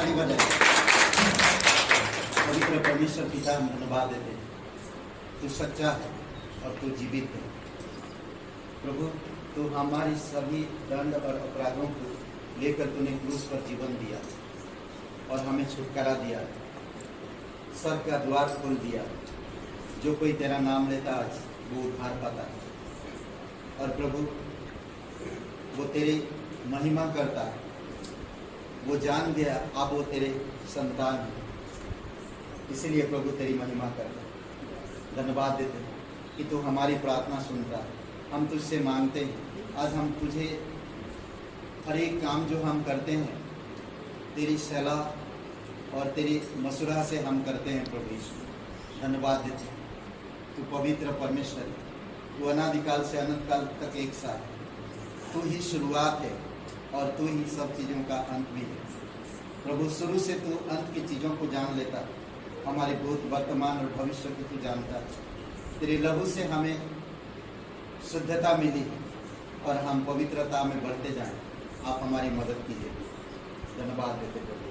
ताली बजाए। पवित्र परमेश्वर पिता, हम धन्यवाद देते हैं, तू सच्चा है और तू जीवित है। प्रभु, तू हमारी सभी दंड और अपराधों को लेकर तूने क्रूस पर जीवन दिया और हमें छुटकारा दिया, स्वर्ग का द्वार खोल दिया। जो कोई तेरा नाम लेता आज वो उद्धार पाता है। और प्रभु, वो तेरी महिमा करता है, वो जान गया अब वो तेरे संतान है, इसीलिए प्रभु तेरी महिमा करता है। धन्यवाद देते हैं कि तू हमारी प्रार्थना सुनता है। हम तुझसे मांगते हैं, आज हम तुझे हर एक काम जो हम करते हैं तेरी सलाह और तेरी मशुरा से हम करते हैं। प्रभु यीशु, धन्यवाद देते हैं, तू पवित्र परमेश्वर है, तू अनादिकाल से अनंत काल तक एक सा है। तू ही शुरुआत है और तू ही सब चीज़ों का अंत भी है। प्रभु, शुरू से तू अंत की चीज़ों को जान लेता है, हमारे भूत, वर्तमान और भविष्य को तू जानता है। तेरे लहू से हमें शुद्धता मिली है और हम पवित्रता में बढ़ते जाएं। आप हमारी मदद कीजिए। धन्यवाद देते प्रभु।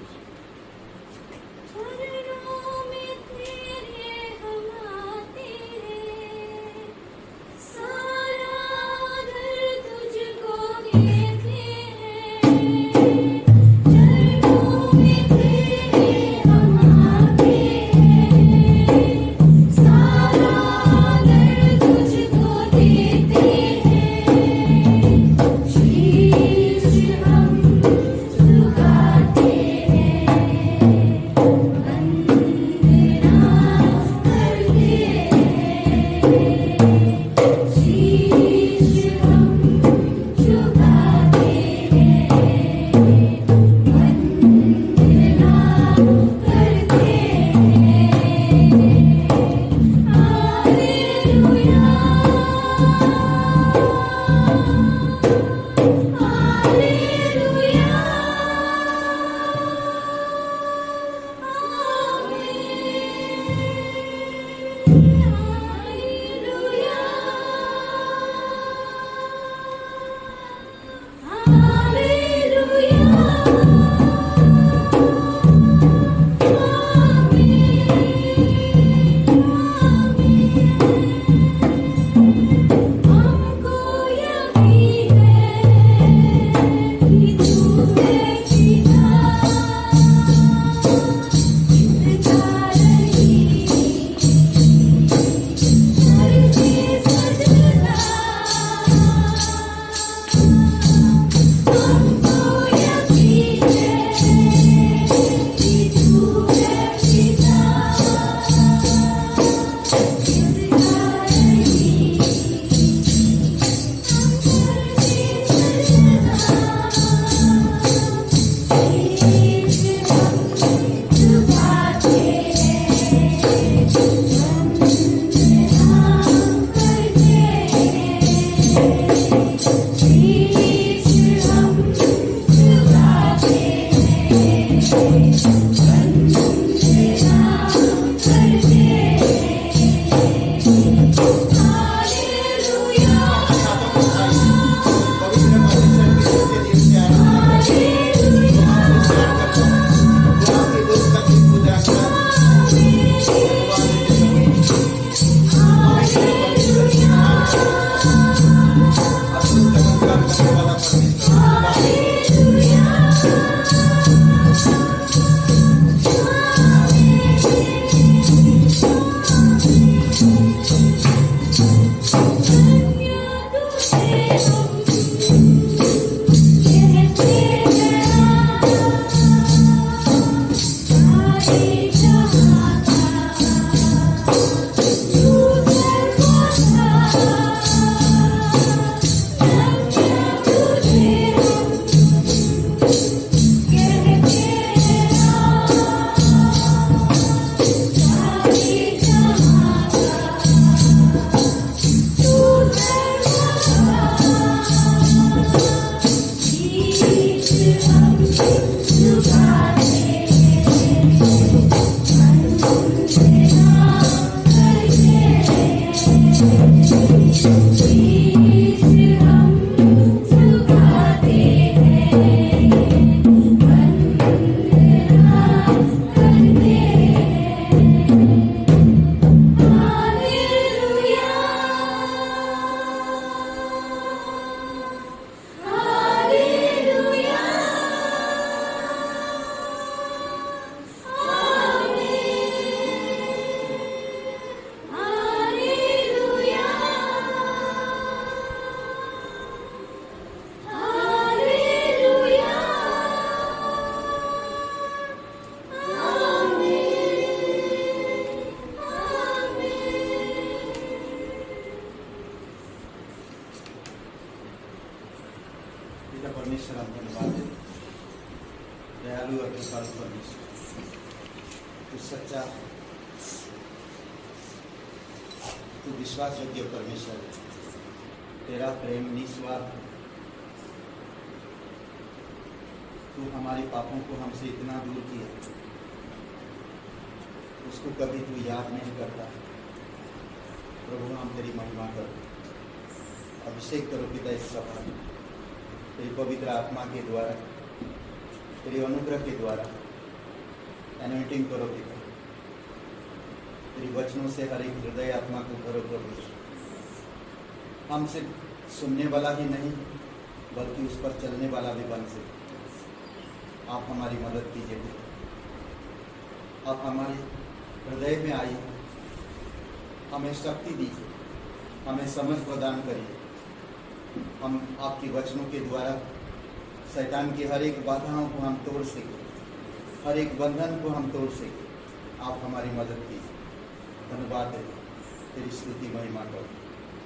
धन्यवाद दयालु और कृपालु परमेश्वर, तू सच्चा, तू विश्वास योग्य परमेश्वर, तेरा प्रेम निस्वार्थ, तू हमारे पापों को हमसे इतना दूर किया, उसको कभी तू याद नहीं करता। प्रभु हम तेरी महिमा करो, अभिषेक करो पिता इस सभा में, तेरी पवित्र आत्मा के द्वारा, तेरी अनुग्रह के द्वारा एनोइंटिंग करो पिता, तेरी वचनों से हर एक हृदय आत्मा को भरो प्रभु। हम सिर्फ सुनने वाला ही नहीं बल्कि उस पर चलने वाला भी बन सके। आप हमारी मदद कीजिए, आप हमारे हृदय में आइए, हमें शक्ति दीजिए, हमें समझ प्रदान करिए। हम आपके वचनों के द्वारा शैतान की हर एक बाधाओं को हम तोड़ सकें, हर एक बंधन को हम तोड़ सकें। आप हमारी मदद कीजिए। धन्यवाद है, तेरी स्तुति महिमा करो,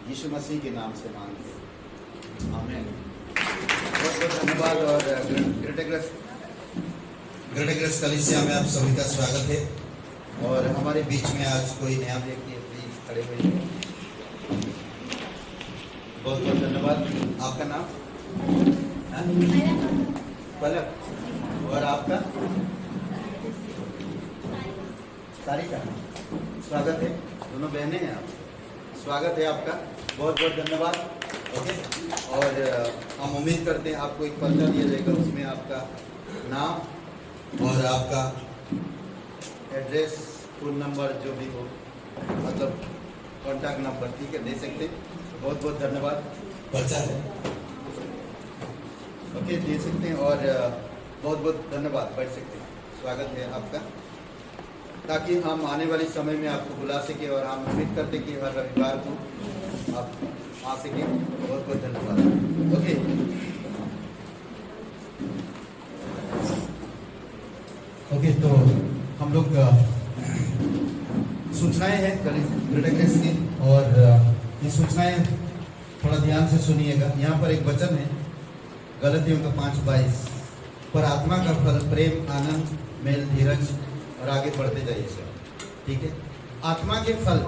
यीशु मसीह के नाम से मांगते हैं, आमीन। बहुत बहुत धन्यवाद। और ग्रेटेग्रस कलीसिया में आप सभी का स्वागत है। और हमारे बीच में आज कोई नया व्यक्ति प्लीज खड़े हुए। बहुत बहुत धन्यवाद। आपका नाम? पलक। और आपका? सारिका। स्वागत है, दोनों बहनें हैं आप, स्वागत है आपका, बहुत बहुत धन्यवाद। ओके, और हम उम्मीद करते हैं आपको एक पर्चा दिया जाएगा, उसमें आपका नाम और आपका एड्रेस, फोन नंबर जो भी हो, मतलब कॉन्टैक्ट नंबर, ठीक है, दे सकते हैं। बहुत बहुत धन्यवाद। पर्चा है, ओके, दे सकते हैं। और बहुत बहुत धन्यवाद, बैठ सकते हैं, स्वागत है आपका, ताकि हम आने वाले समय में आपको बुला सके। और हम उम्मीद करते कि हर रविवार को आप आ सके। बहुत बहुत धन्यवाद। ओके, ओके, तो हम लोग सूचनाएं हैं ग्रेटेग्रस की, और ये सूचनाएं थोड़ा ध्यान से सुनिएगा। यहाँ पर एक वचन है गलतियों का 5:22, पर आत्मा का फल प्रेम, आनंद, मेल, धीरज, और आगे बढ़ते जाइए सर, ठीक है। आत्मा के फल,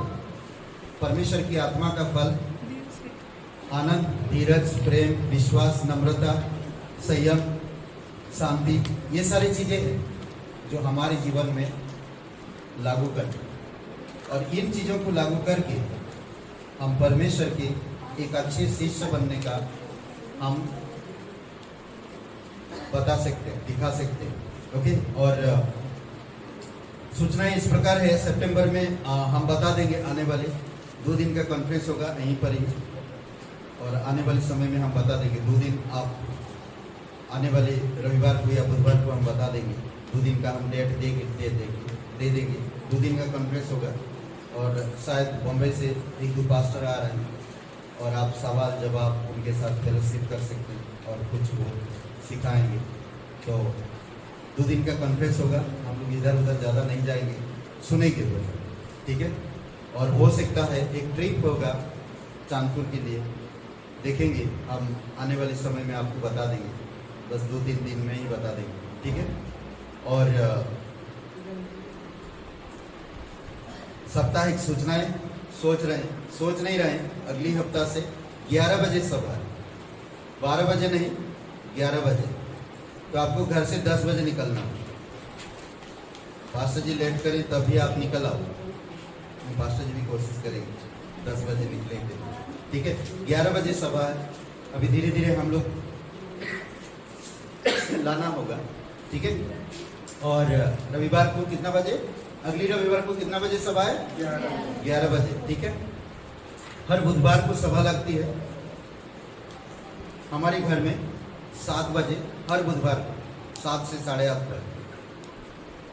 परमेश्वर की आत्मा का फल आनंद, धीरज, प्रेम, विश्वास, नम्रता, संयम, शांति, ये सारी चीजें हैं जो हमारे जीवन में लागू करते हैं। और इन चीजों को लागू करके हम परमेश्वर के एक अच्छे शिष्य बनने का हम बता सकते हैं, दिखा सकते हैं। ओके, और सूचनाएं इस प्रकार है। सितंबर में हम बता देंगे, आने वाले 2 दिन का कॉन्फ्रेंस होगा यहीं पर ही, और आने वाले समय में हम बता देंगे 2 दिन, आप आने वाले रविवार को या बुधवार को हम बता देंगे। 2 दिन का हम डेट दे देंगे। 2 दिन का कॉन्फ्रेंस होगा, और शायद बॉम्बे से 1-2 पास्टर आ रहे हैं, और आप सवाल जवाब उनके साथ फेलोशिप कर सकते हैं और कुछ वो सिखाएंगे। तो 2 दिन का कॉन्फ्रेंस होगा, हम लोग इधर उधर ज़्यादा नहीं जाएंगे, सुनेंगे वो, ठीक है। और हो सकता है एक ट्रिप होगा चांदपुर के लिए, देखेंगे, हम आने वाले समय में आपको बता देंगे, बस 2-3 दिन में ही बता देंगे, ठीक है। और साप्ताहिक सूचनाएं सोच नहीं रहे, अगली हफ्ता से 11 बजे सभा है, 12 बजे नहीं, 11 बजे। तो आपको घर से 10 बजे निकलना, पास्टर जी लेट करें तभी आप निकल आओ, पास्टर जी भी कोशिश करेंगे 10 बजे निकलेंगे, ठीक है। 11 बजे सभा है, अभी धीरे धीरे हम लोग लाना होगा, ठीक है। और रविवार को कितना बजे, अगली रविवार को कितना बजे सभा है? 11 बजे, ठीक है। हर बुधवार को सभा लगती है हमारे घर में 7 बजे, हर बुधवार को 7 से 8:30 तक।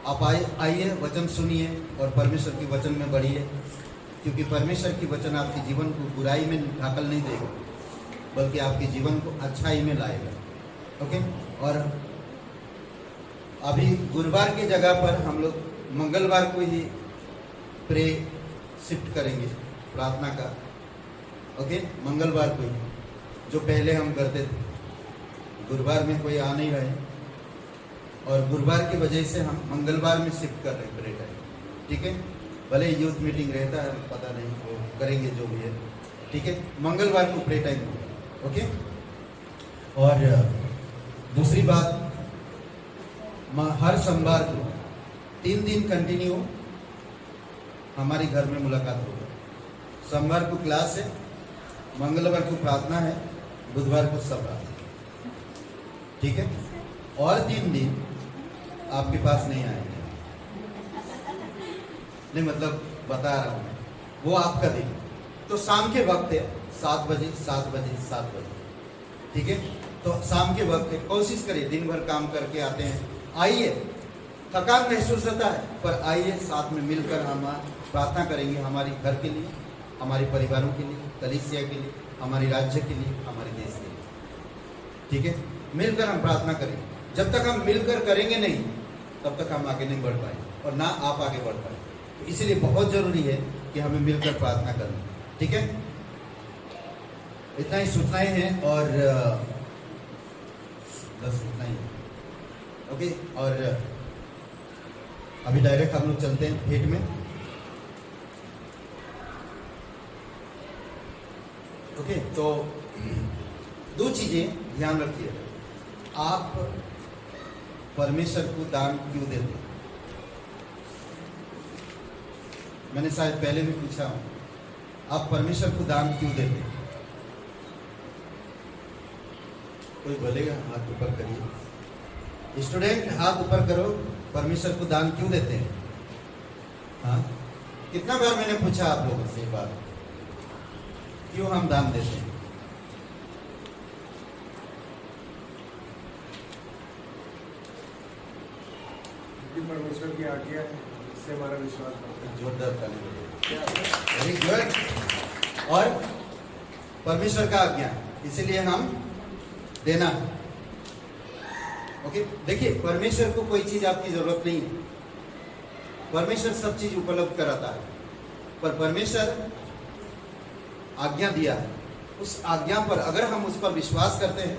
आप आइए, वचन सुनिए और परमेश्वर के वचन में बढ़िए, क्योंकि परमेश्वर की वचन आपके जीवन को बुराई में ढाकल नहीं देगा, बल्कि आपके जीवन को अच्छाई में लाएगा। ओके, और अभी गुरुवार की जगह पर हम लोग मंगलवार को ही प्रे शिफ्ट करेंगे प्रार्थना का। ओके, मंगलवार को ही, जो पहले हम करते थे गुरुवार में कोई आ नहीं रहे और गुरुवार की वजह से हम मंगलवार में शिफ्ट कर रहे हैं प्रे टाइम, ठीक है। भले यूथ मीटिंग रहता है, पता नहीं वो करेंगे जो भी है, ठीक है। मंगलवार को प्रे टाइम होगा, ओके। और दूसरी बात, हर सोमवार को 3 दिन कंटिन्यू हमारे घर में मुलाकात होगा। सोमवार को क्लास है, मंगलवार को प्रार्थना है, बुधवार को सभा, ठीक है। और 3 दिन आपके पास नहीं आएंगे, नहीं मतलब बता रहा हूं मैं, वो आपका दिन। तो शाम के वक्त है 7 बजे, 7 बजे, 7 बजे, ठीक है। तो शाम के वक्त है, कोशिश करिए, दिन भर काम करके आते हैं, आइए, थकान महसूस होता है पर आइए, साथ में मिलकर हम प्रार्थना करेंगे हमारे घर के लिए, हमारे परिवारों के लिए, कलीसिया के लिए, हमारे राज्य के लिए, हमारे देश के लिए, ठीक है। मिलकर हम प्रार्थना करेंगे। जब तक हम मिलकर करेंगे नहीं, तब तक हम आगे नहीं बढ़ पाएंगे और ना आप आगे बढ़ पाएंगे। तो इसलिए बहुत जरूरी है कि हमें मिलकर प्रार्थना करना, ठीक है। इतना ही सूचनाएं हैं और बस इतना ही, ओके। और अभी डायरेक्ट हम लोग चलते हैं भेंट में, ओके। तो 2 चीजें ध्यान रखिए, आप परमेश्वर को दान क्यों देते हैं? मैंने शायद पहले भी पूछा हूं, आप परमेश्वर को दान क्यों देते हैं? कोई बोलेगा? हाथ ऊपर करिए। स्टूडेंट हाथ ऊपर करो, परमेश्वर को दान क्यों देते हैं? हाँ, कितना बार मैंने पूछा आप लोगों से ये बात, क्यों हम दान देते हैं? परमेश्वर की आज्ञा है, इससे हमारा विश्वास बढ़ता है। जोरदार ताली, वेरी गुड। और परमेश्वर का आज्ञा, इसीलिए हम देना, ओके। देखिए, परमेश्वर को कोई चीज आपकी जरूरत नहीं है, परमेश्वर सब चीज उपलब्ध कराता है, पर परमेश्वर आज्ञा दिया है, उस आज्ञा पर अगर हम उस पर विश्वास करते हैं,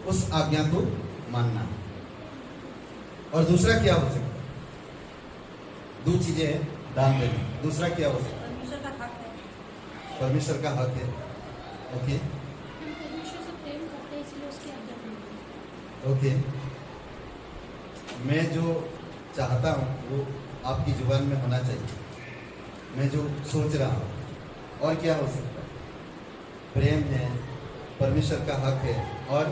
उस आज्ञा को मानना है। और दूसरा क्या हो सकता है? 2 चीजें हैं, दान देना, दूसरा क्या हो सकता है? परमेश्वर का हक है, परमेश्वर का हक है, ओके, परमेश्वर से प्रेम करते हैं, इसलिए उसकी आज्ञा मानते ओके। मैं जो चाहता हूँ वो आपकी जुबान में होना चाहिए, मैं जो सोच रहा हूँ। और क्या हो सकता है? प्रेम है, परमेश्वर का हक है, और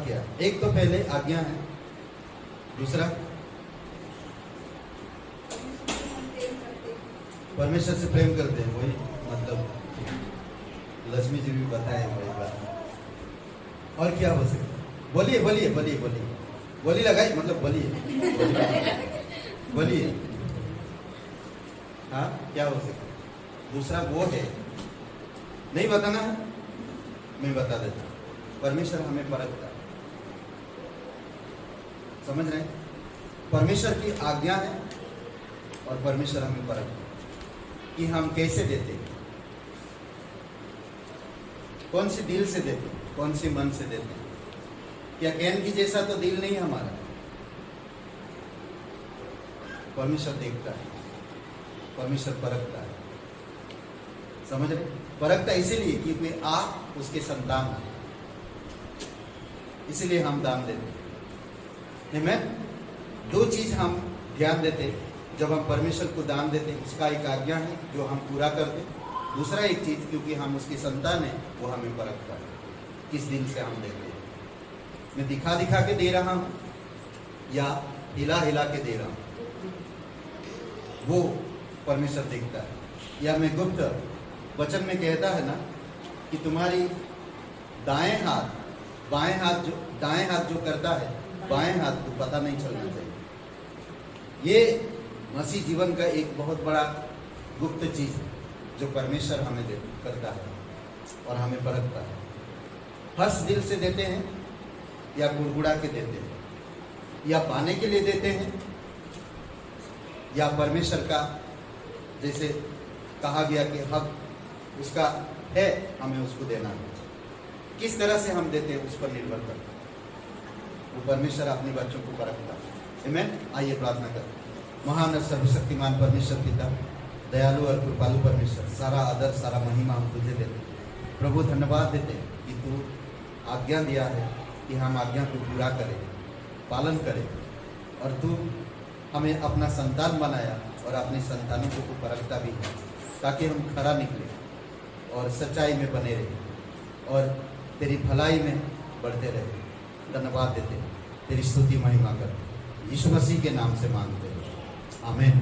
क्या? एक तो पहले आज्ञा है, दूसरा परमेश्वर से प्रेम करते हैं, वही मतलब लक्ष्मी जी भी बताए वही बात। और क्या हो सकता है? बोलिए बोलिए बोलिए बोलिए, बोली लगाई, मतलब बोलिए बोलिए। हाँ, क्या हो सकता है? दूसरा वो है, नहीं बताना है, मैं बता देता हूँ। परमेश्वर हमें परखता है, समझ रहे हैं? परमेश्वर की आज्ञा है और परमेश्वर हमें परखता है कि हम कैसे देते हैं, कौन से दिल से देते हैं, कौन से मन से देते हैं। क्या कैन की जैसा तो दिल नहीं हमारा, परमेश्वर देखता है, परमेश्वर परखता है, समझ रहे? परखता इसीलिए क्योंकि आप उसके संतान हैं, इसलिए हम दान देते हैं। नहीं, 2 चीज हम ध्यान देते जब हम परमेश्वर को दान देते हैं, उसका एक आज्ञा है जो हम पूरा करते हैं, दूसरा एक चीज क्योंकि हम उसके संतान हैं, वो हमें परखता है किस दिन से हम देते हैं। मैं दिखा दिखा के दे रहा हूं या हिला हिला के दे रहा हूं, वो परमेश्वर देखता है। या मैं गुप्त वचन में कहता है ना कि तुम्हारी दाएं हाथ जो करता है, बाएं हाथ को पता नहीं चलना चाहिए। ये मसीह जीवन का एक बहुत बड़ा गुप्त चीज है जो परमेश्वर हमें करता है और हमें परखता है। हर्ष दिल से देते हैं या गुड़गुड़ा के देते हैं, या पाने के लिए देते हैं, या परमेश्वर का जैसे कहा गया कि हक उसका है हमें उसको देना है। किस तरह से हम देते हैं उस पर निर्भर करता है। वो परमेश्वर अपने बच्चों को परखता है। आमीन। आइए प्रार्थना करें। महान और सर्वशक्तिमान परमेश्वर पिता, दयालु और कृपालु परमेश्वर, सारा आदर सारा महिमा हम तुझे देते हैं। प्रभु धन्यवाद देते हैं कि तू आज्ञा दिया है कि हम आज्ञा को पूरा करें, पालन करें, और तू हमें अपना संतान बनाया और अपने संतानों को तू परखता भी है, ताकि हम खरा निकले और सच्चाई में बने रहे और तेरी भलाई में बढ़ते रहे। धन्यवाद देते हैं, तेरी स्तुति महिमा करते हैं। यीशु मसीह के नाम से मांगते हैं, आमीन।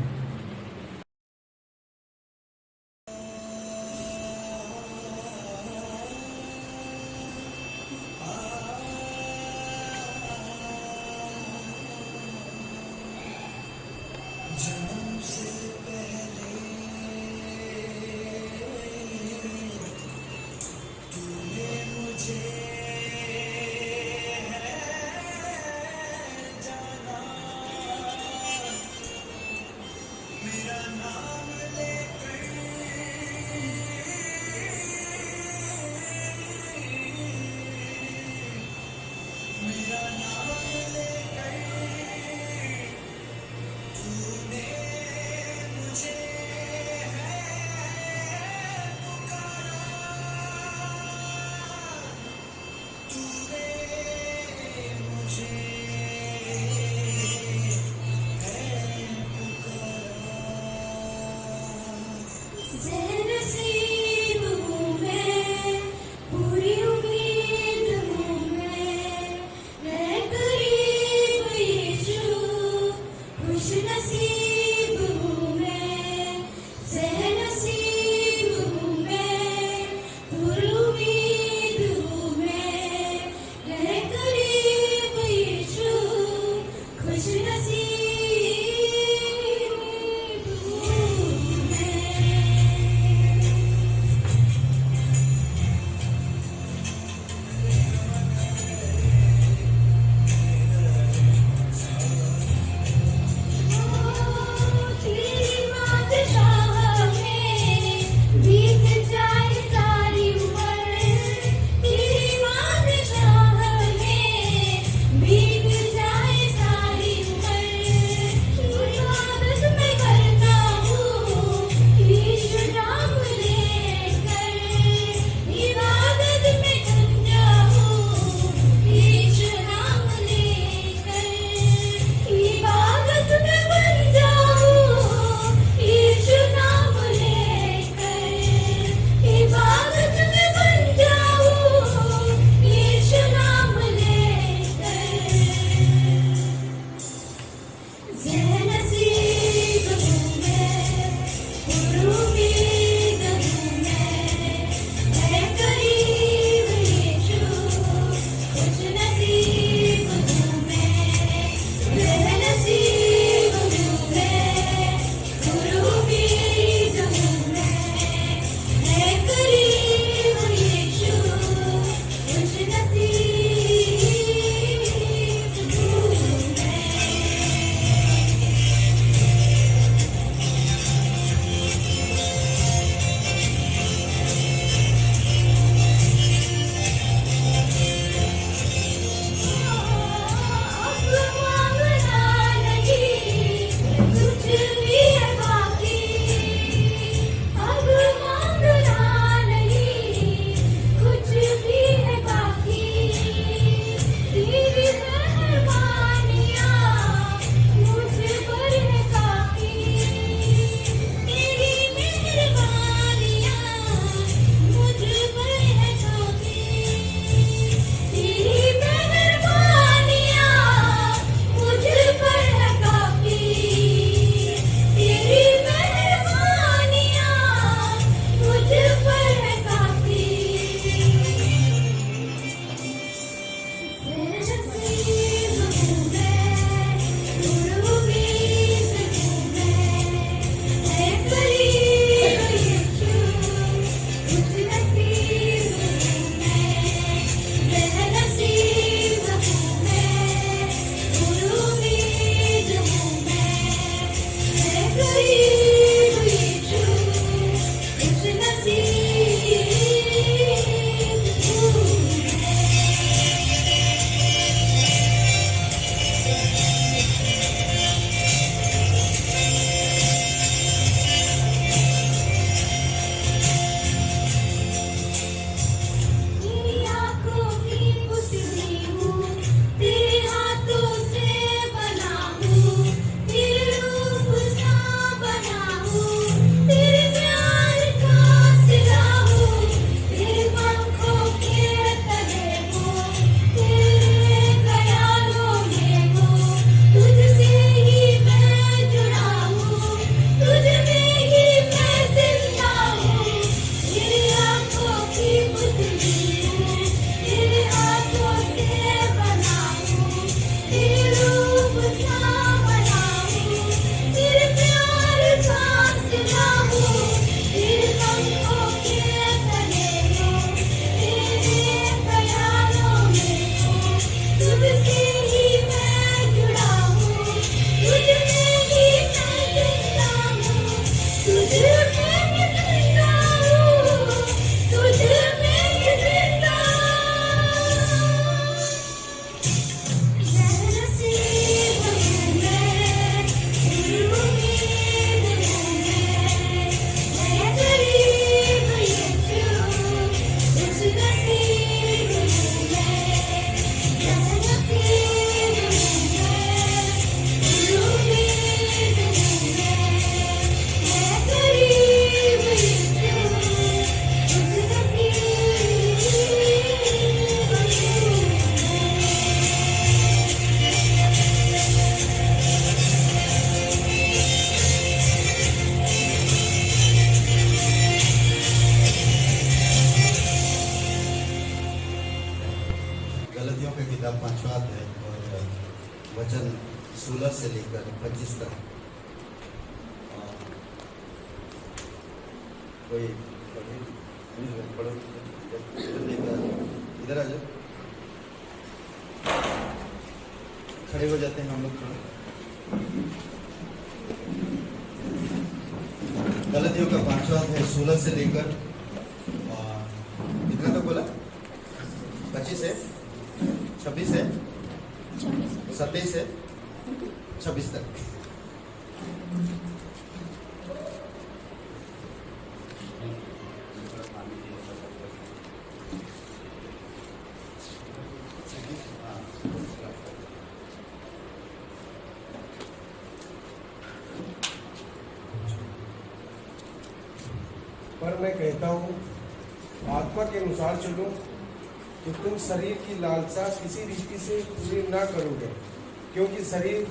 गलतियों की किताब 5वां अध्याय और वचन 16 से लेकर 25 तक। कोई पढ़ो, इधर आ जाओ, खड़े हो जाते हैं हम लोग थोड़ा। गलतियों का 5वां अध्याय 16 से लेकर कितना तो बोला, 25 है, 26 है, 27 है, 26 तक। पर मैं कहता हूँ, आत्मा के अनुसार चलो तो तुम शरीर की लालसा किसी रीति से पूरी ना करोगे, क्योंकि शरीर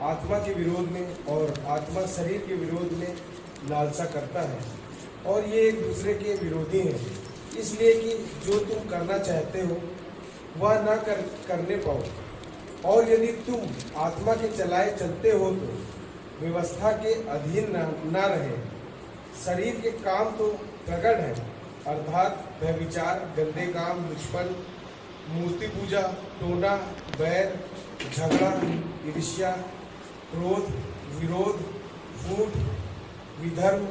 आत्मा के विरोध में और आत्मा शरीर के विरोध में लालसा करता है, और ये एक दूसरे के विरोधी हैं, इसलिए कि जो तुम करना चाहते हो वह ना करने पाओ। और यदि तुम आत्मा के चलाए चलते हो तो व्यवस्था के अधीन ना रहे। शरीर के काम तो प्रकट है, अर्थात व्यभिचार, गंदे काम, लुचपन, मूर्ति पूजा, टोना, बैर, झगड़ा, ईर्ष्या, क्रोध, विरोध, फूट, विधर्म,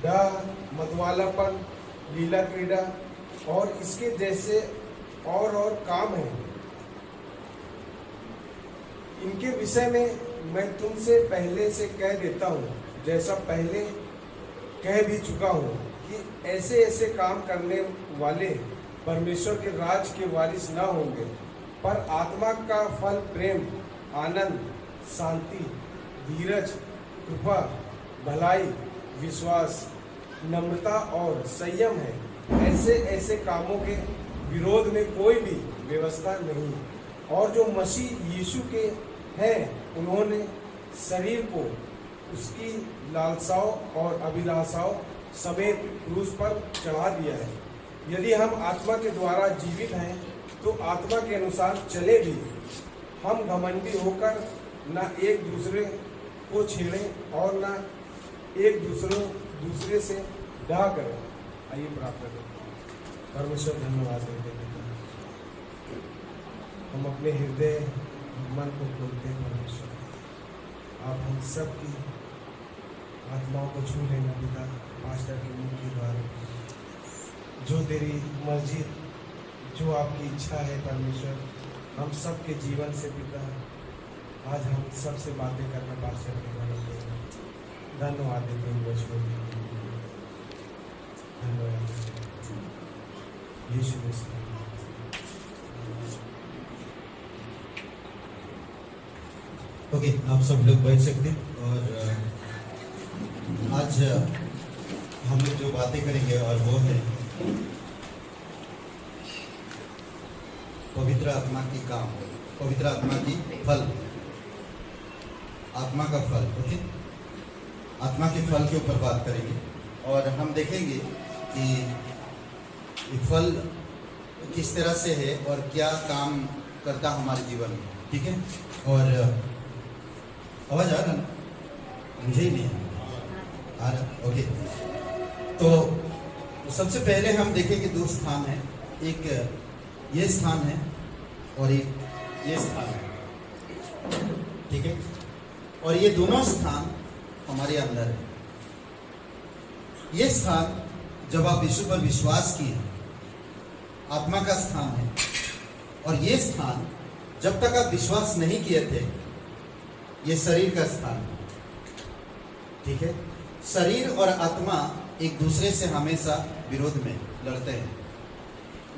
डाह, मतवालापन, लीला क्रीड़ा और इसके जैसे और काम हैं। इनके विषय में मैं तुमसे पहले से कह देता हूँ, जैसा पहले कह भी चुका हूँ, कि ऐसे ऐसे काम करने वाले परमेश्वर के राज के वारिस न होंगे। पर आत्मा का फल प्रेम, आनंद, शांति, धीरज, कृपा, भलाई, विश्वास, नम्रता और संयम है। ऐसे ऐसे कामों के विरोध में कोई भी व्यवस्था नहीं। और जो मसीह यीशु के हैं, उन्होंने शरीर को उसकी लालसाओं और अभिलाषाओं समेत क्रूस पर चढ़ा दिया है। यदि हम आत्मा के द्वारा जीवित हैं तो आत्मा के अनुसार चले भी। हम घमंडी होकर न एक दूसरे को छेड़ें और न एक दूसरे से डाह करें। आइए प्रार्थना करें। परमेश्वर धन्यवाद देते हैं, हम अपने हृदय मन को खोलते हैं। परमेश्वर, आप हम सब की आत्माओं को छू लेना पिता, पास्टर के मुख के द्वारा, जो तेरी मर्जी, जो आपकी इच्छा है परमेश्वर, हम सब के जीवन से पिता, आज हम सब से बातें करना पास्टर के द्वारा धन्यवाद देते हैं। बचपन धन्यवाद यीशु मसीह। ओके, आप सब लोग बैठ सकते हैं। और आज हम लोग जो बातें करेंगे और वो है पवित्र आत्मा की काम, पवित्र आत्मा की फल, आत्मा का फल। ओके, आत्मा के फल के ऊपर बात करेंगे और हम देखेंगे कि ये फल किस तरह से है और क्या काम करता हमारे जीवन में। ठीक है, और आवाज आ रहा ना? मुझे ही नहीं आ रहा। ओके, तो सबसे पहले हम देखेंगे दो स्थान है, एक ये स्थान है और एक ये स्थान है। ठीक है, और ये दोनों स्थान हमारे अंदर है। ये स्थान जब आप यीशु पर विश्वास किए, आत्मा का स्थान है, और ये स्थान जब तक आप विश्वास नहीं किए थे, ये शरीर का स्थान है। ठीक है, शरीर और आत्मा एक दूसरे से हमेशा विरोध में लड़ते हैं।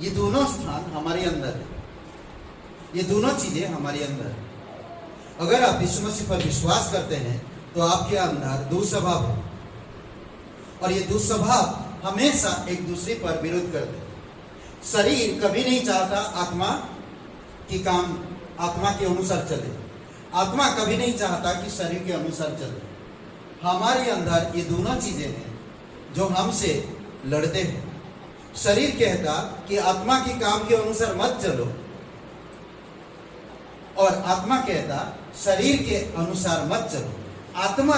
ये दोनों स्थान हमारे अंदर है, ये दोनों चीजें हमारे अंदर है। अगर आप यीशु मसीह पर विश्वास करते हैं तो आपके अंदर दो स्वभाव है, और ये दो स्वभाव हमेशा एक दूसरे पर विरोध करते हैं। शरीर कभी नहीं चाहता आत्मा की काम आत्मा के अनुसार चले, आत्मा कभी नहीं चाहता कि शरीर के अनुसार चले। हमारे अंदर ये दोनों चीजें हैं जो हमसे लड़ते हैं। शरीर कहता कि आत्मा के काम के अनुसार मत चलो, और आत्मा कहता शरीर के अनुसार मत चलो। आत्मा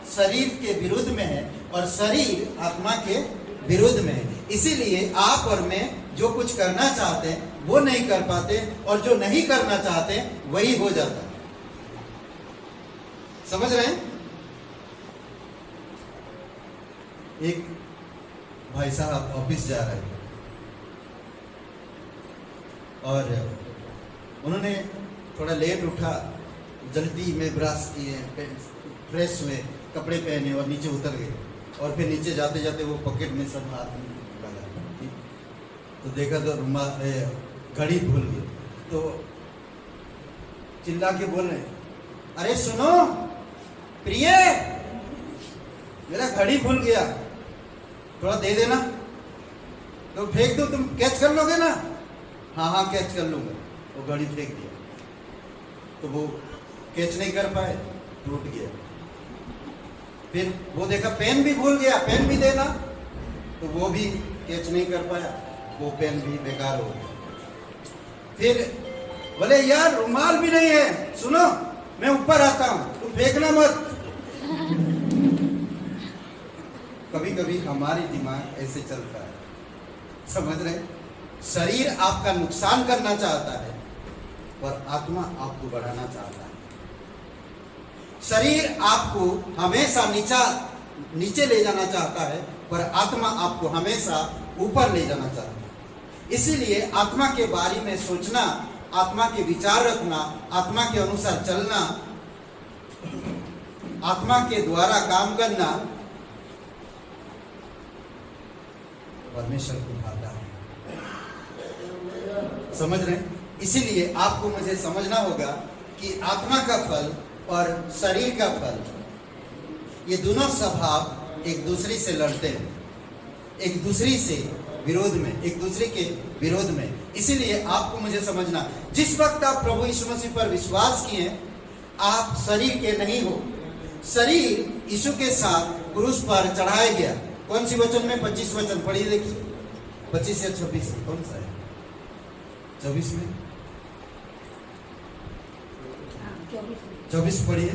शरीर के विरुद्ध में है और शरीर आत्मा के विरुद्ध में है। इसीलिए आप और मैं जो कुछ करना चाहते हैं वो नहीं कर पाते और जो नहीं करना चाहते वही हो जाता है। समझ रहे हैं? एक भाई साहब ऑफिस जा रहे थे और उन्होंने थोड़ा लेट उठा, जल्दी में ब्रश किए, फ्रेश हुए, कपड़े पहने और नीचे उतर गए। और फिर नीचे जाते जाते वो पॉकेट में सब हाथ में लगा, तो देखा तो घड़ी भूल गई। तो चिल्ला के बोल रहे, अरे सुनो प्रिय, मेरा घड़ी भूल गया, थोड़ा दे देना। तो फेंक दो, तुम कैच कर लोगे ना? हाँ कैच कर लूंगा। वो घड़ी फेंक दिया तो वो कैच नहीं कर पाए, टूट गया। फिर वो देखा पेन भी भूल गया, पेन भी देना, तो वो भी कैच नहीं कर पाया, वो पेन भी बेकार हो गया। फिर बोले यार रुमाल भी नहीं है, सुनो मैं ऊपर आता हूं, तुम फेंकना मत। कभी कभी हमारी दिमाग ऐसे चलता है, समझ रहे? शरीर आपका नुकसान करना चाहता है और आत्मा आपको बढ़ाना चाहता है। शरीर आपको हमेशा नीचे ले जाना चाहता है पर आत्मा आपको हमेशा ऊपर ले जाना चाहता है। इसीलिए आत्मा के बारे में सोचना, आत्मा के विचार रखना, आत्मा के अनुसार चलना, आत्मा के द्वारा काम करना परमेश्वर को भाता है। समझ रहे हैं? इसीलिए आपको मुझे समझना होगा कि आत्मा का फल और शरीर का फल, ये दोनों स्वभाव एक दूसरे से लड़ते हैं, एक दूसरे से विरोध में, एक दूसरे के विरोध में। इसीलिए आपको मुझे समझना, जिस वक्त आप प्रभु यीशु मसीह पर विश्वास किए, आप शरीर के नहीं हो। शरीर यीशु के साथ क्रूस पर चढ़ाया गया। कौन सी वचन में? 25 वचन पढ़िए, देखिए 25 या 26 कौन सा है? 24 में 24 पढ़िए।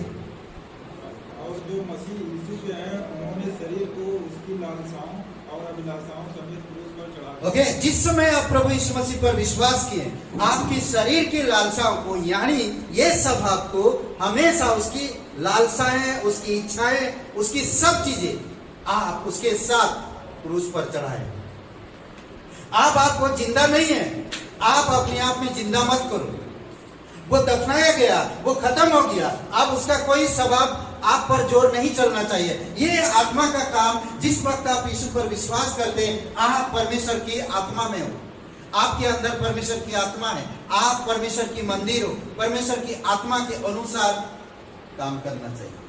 और जो मसीह यीशु के हैं उन्होंने शरीर को उसकी लालसाओं और अभिलाषाओं समेत क्रूस पर चढ़ा। ओके, जिस समय आप प्रभु यीशु मसीह पर विश्वास किए, आपकी शरीर की लालसाओं को, यानी ये स्वभाव को, हमेशा उसकी लालसाएं, उसकी इच्छाएं, उसकी सब चीजें आप उसके साथ क्रूस पर चढ़ाए। आपको जिंदा नहीं है, आप अपने आप में जिंदा मत करो। वो दफनाया गया, वो खत्म हो गया, अब उसका कोई स्वभाव आप पर जोर नहीं चलना चाहिए। ये आत्मा का काम, जिस वक्त आप यीशु पर विश्वास करते हैं, आप परमेश्वर की आत्मा में हो, आपके अंदर परमेश्वर की आत्मा है, आप परमेश्वर की मंदिर हो, परमेश्वर की आत्मा के अनुसार काम करना चाहिए।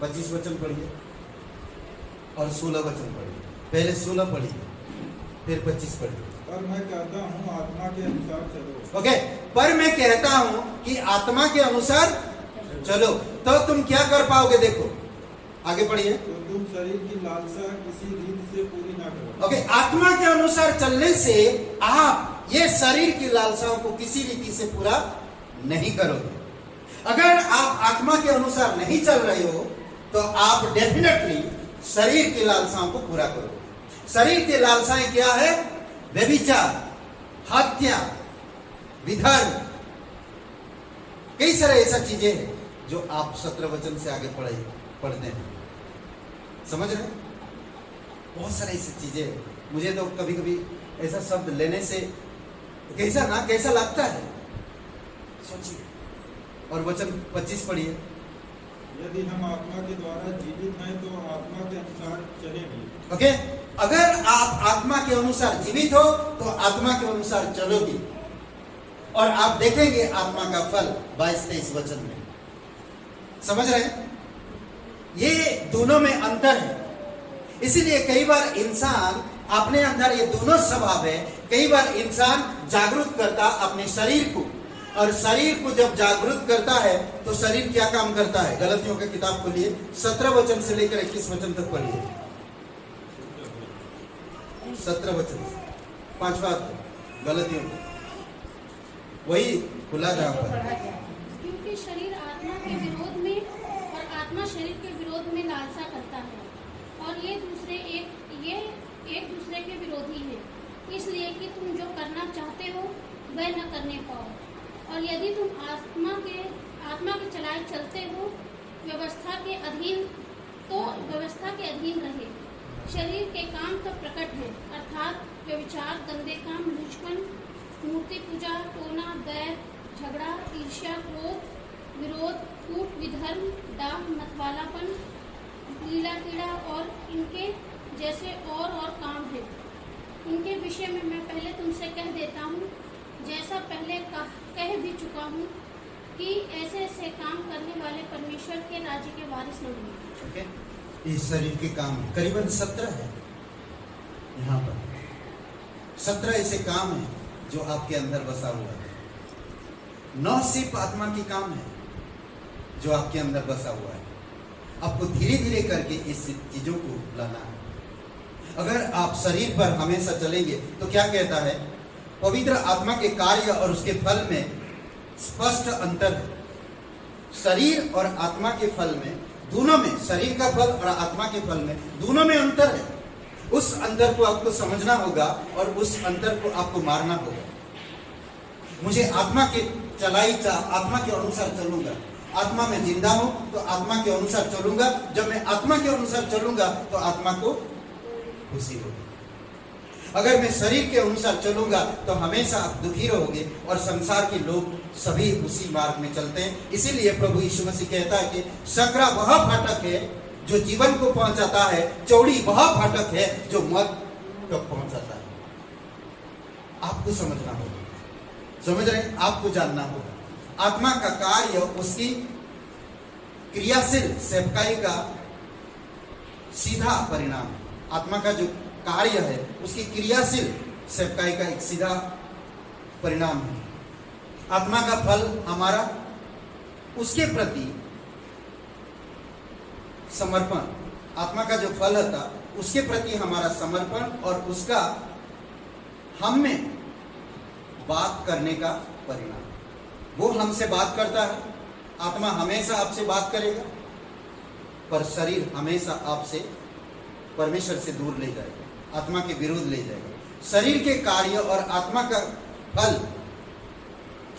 25 वचन पढ़िए और 16 वचन पढ़िए। पहले 16 पढ़िए, फिर 25 पढ़िए। पर मैं कहता हूँ आत्मा के अनुसार चलो। ओके, पर मैं कहता हूं कि आत्मा के अनुसार चलो, तो तुम क्या कर पाओगे? देखो आगे पढ़िए। तो तुम शरीर की लालसा किसी रीत से पूरी ना करो। ओके, आत्मा के अनुसार चलने से आप ये शरीर की लालसाओं को किसी रीति से पूरा नहीं करोगे। अगर आप आत्मा के अनुसार नहीं चल रहे हो तो आप डेफिनेटली शरीर की लालसाओं को पूरा करो। शरीर की लालसाएं क्या है? व्यभिचार, हत्या, विधर्म, कई सारे ऐसा चीजें हैं जो आप 17 वचन से आगे पढ़ते हैं। समझ रहे? बहुत सारे ऐसी चीजें हैं। मुझे तो कभी कभी ऐसा शब्द लेने से कैसा लगता है, सोचिए। और वचन 25 पढ़िए। यदि हम आत्मा के द्वारा जीवित हैं तो आत्मा के अनुसार चलेंगे। ओके, अगर आप आत्मा के अनुसार जीवित हो तो आत्मा के अनुसार चलोगे और आप देखेंगे आत्मा का फल 22-23 वचन में। समझ रहे हैं? ये दोनों में अंतर है। इसीलिए कई बार इंसान अपने अंदर ये दोनों स्वभाव है। कई बार इंसान जागरूक करता अपने शरीर को, और शरीर को जब जागरूक करता है तो शरीर क्या काम करता है? गलतियों की किताब खोलिए, 17 वचन से लेकर 21 वचन तक पढ़िए। 17 वचन 5 बात गलतियों को। वही खुला जा पर। क्योंकि शरीर आत्मा के विरोध में और आत्मा शरीर के विरोध में लालसा करता है और ये एक दूसरे के विरोधी है, इसलिए कि तुम जो करना चाहते हो वह न करने पाओ। और यदि तुम आत्मा के चलाए चलते हो व्यवस्था के अधीन रहे। शरीर के काम तो प्रकट है, अर्थात व्यभिचार, गंदे काम, लुचपन, मूर्ति पूजा, टोना, बैर, झगड़ा, ईर्ष्या, क्रोध, विरोध, कूट, विधर्म, डाह, मतवालापन, लीला कीड़ा और इनके जैसे और काम है। इनके विषय में मैं पहले तुमसे कह देता हूँ, जैसा पहले कह भी चुका हूँ, कि ऐसे काम करने वाले परमेश्वर के राज्य के वारिस नहीं होंगे। ओके, इस शरीर के काम करीबन 17 है। यहाँ पर 17 ऐसे काम है जो आपके अंदर बसा हुआ है। 9 सिर्फ आत्मा की काम है जो आपके अंदर बसा हुआ है। आपको धीरे धीरे करके इस चीजों को लाना है। अगर आप शरीर पर हमेशा चलेंगे तो क्या कहता है, पवित्र आत्मा के कार्य और उसके फल में स्पष्ट अंतर है। शरीर और आत्मा के फल में, दोनों में, शरीर का फल और आत्मा के फल में दोनों में अंतर है। उस अंतर को आपको समझना होगा और उस अंतर को आपको मारना होगा। मुझे आत्मा के आत्मा के अनुसार चलूंगा, आत्मा में जिंदा हूं तो आत्मा के अनुसार चलूंगा। जब मैं आत्मा के अनुसार चलूंगा तो आत्मा को खुशी होगी। अगर मैं शरीर के अनुसार चलूंगा तो हमेशा आप दुखी रहोगे और संसार के लोग सभी उसी मार्ग में चलते हैं। इसीलिए प्रभु यीशु मसीह कहता है कि सकरा वह फाटक है जो जीवन को पहुंचाता है, चौड़ी वह फाटक है जो मौत तक पहुंचाता है। आपको समझना होगा, समझ रहे, आपको जानना होगा। आत्मा का कार्य उसकी क्रियाशील सेवकाई का सीधा परिणाम है। आत्मा का जो कार्य है उसकी क्रियाशील सेवकाई का एक सीधा परिणाम है। आत्मा का फल हमारा उसके प्रति समर्पण, आत्मा का जो फल होता उसके प्रति हमारा समर्पण और उसका हम में बात करने का परिणाम। वो हमसे बात करता है, आत्मा हमेशा आपसे बात करेगा, पर शरीर हमेशा आपसे परमेश्वर से दूर ले जाएगा, आत्मा के विरोध ले जाएगा। शरीर के कार्य और आत्मा का फल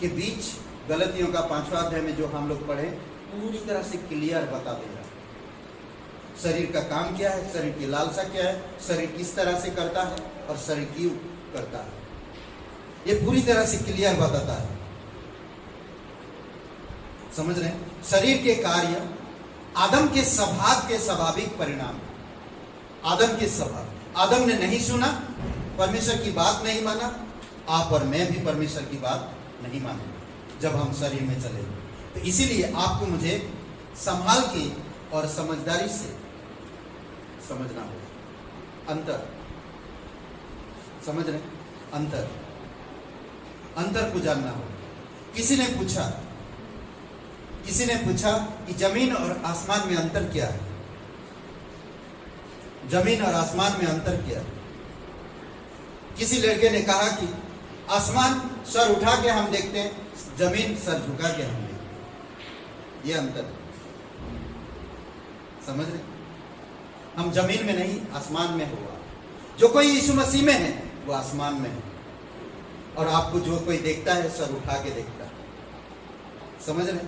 के बीच गलतियों का 5वां अध्याय में जो हम लोग पढ़े पूरी तरह से क्लियर बता देगा। शरीर का काम क्या है, शरीर की लालसा क्या है, शरीर किस तरह से करता है और शरीर क्यों करता है, ये पूरी तरह से क्लियर बताता है। समझ रहे हैं? शरीर के कार्य आदम के स्वभाव के स्वाभाविक परिणाम। आदम के स्वभाव, आदम ने नहीं सुना, परमेश्वर की बात नहीं माना। आप और मैं भी परमेश्वर की बात नहीं मानेंगे जब हम शरीर में चले। तो इसीलिए आपको मुझे संभाल के और समझदारी से समझना होगा। अंतर, समझ रहे? अंतर को जानना होगा। किसी ने पूछा कि जमीन और आसमान में अंतर क्या है? जमीन और आसमान में अंतर क्या है? किसी लड़के ने कहा कि आसमान सर उठा के हम देखते हैं, जमीन सर झुका के हम देखते हैं। ये अंतर है, समझ रहे? हम जमीन में नहीं, आसमान में होगा। जो कोई यीशु मसीह में है वो आसमान में है, और आपको जो कोई देखता है सर उठा के देखता है। समझ रहे?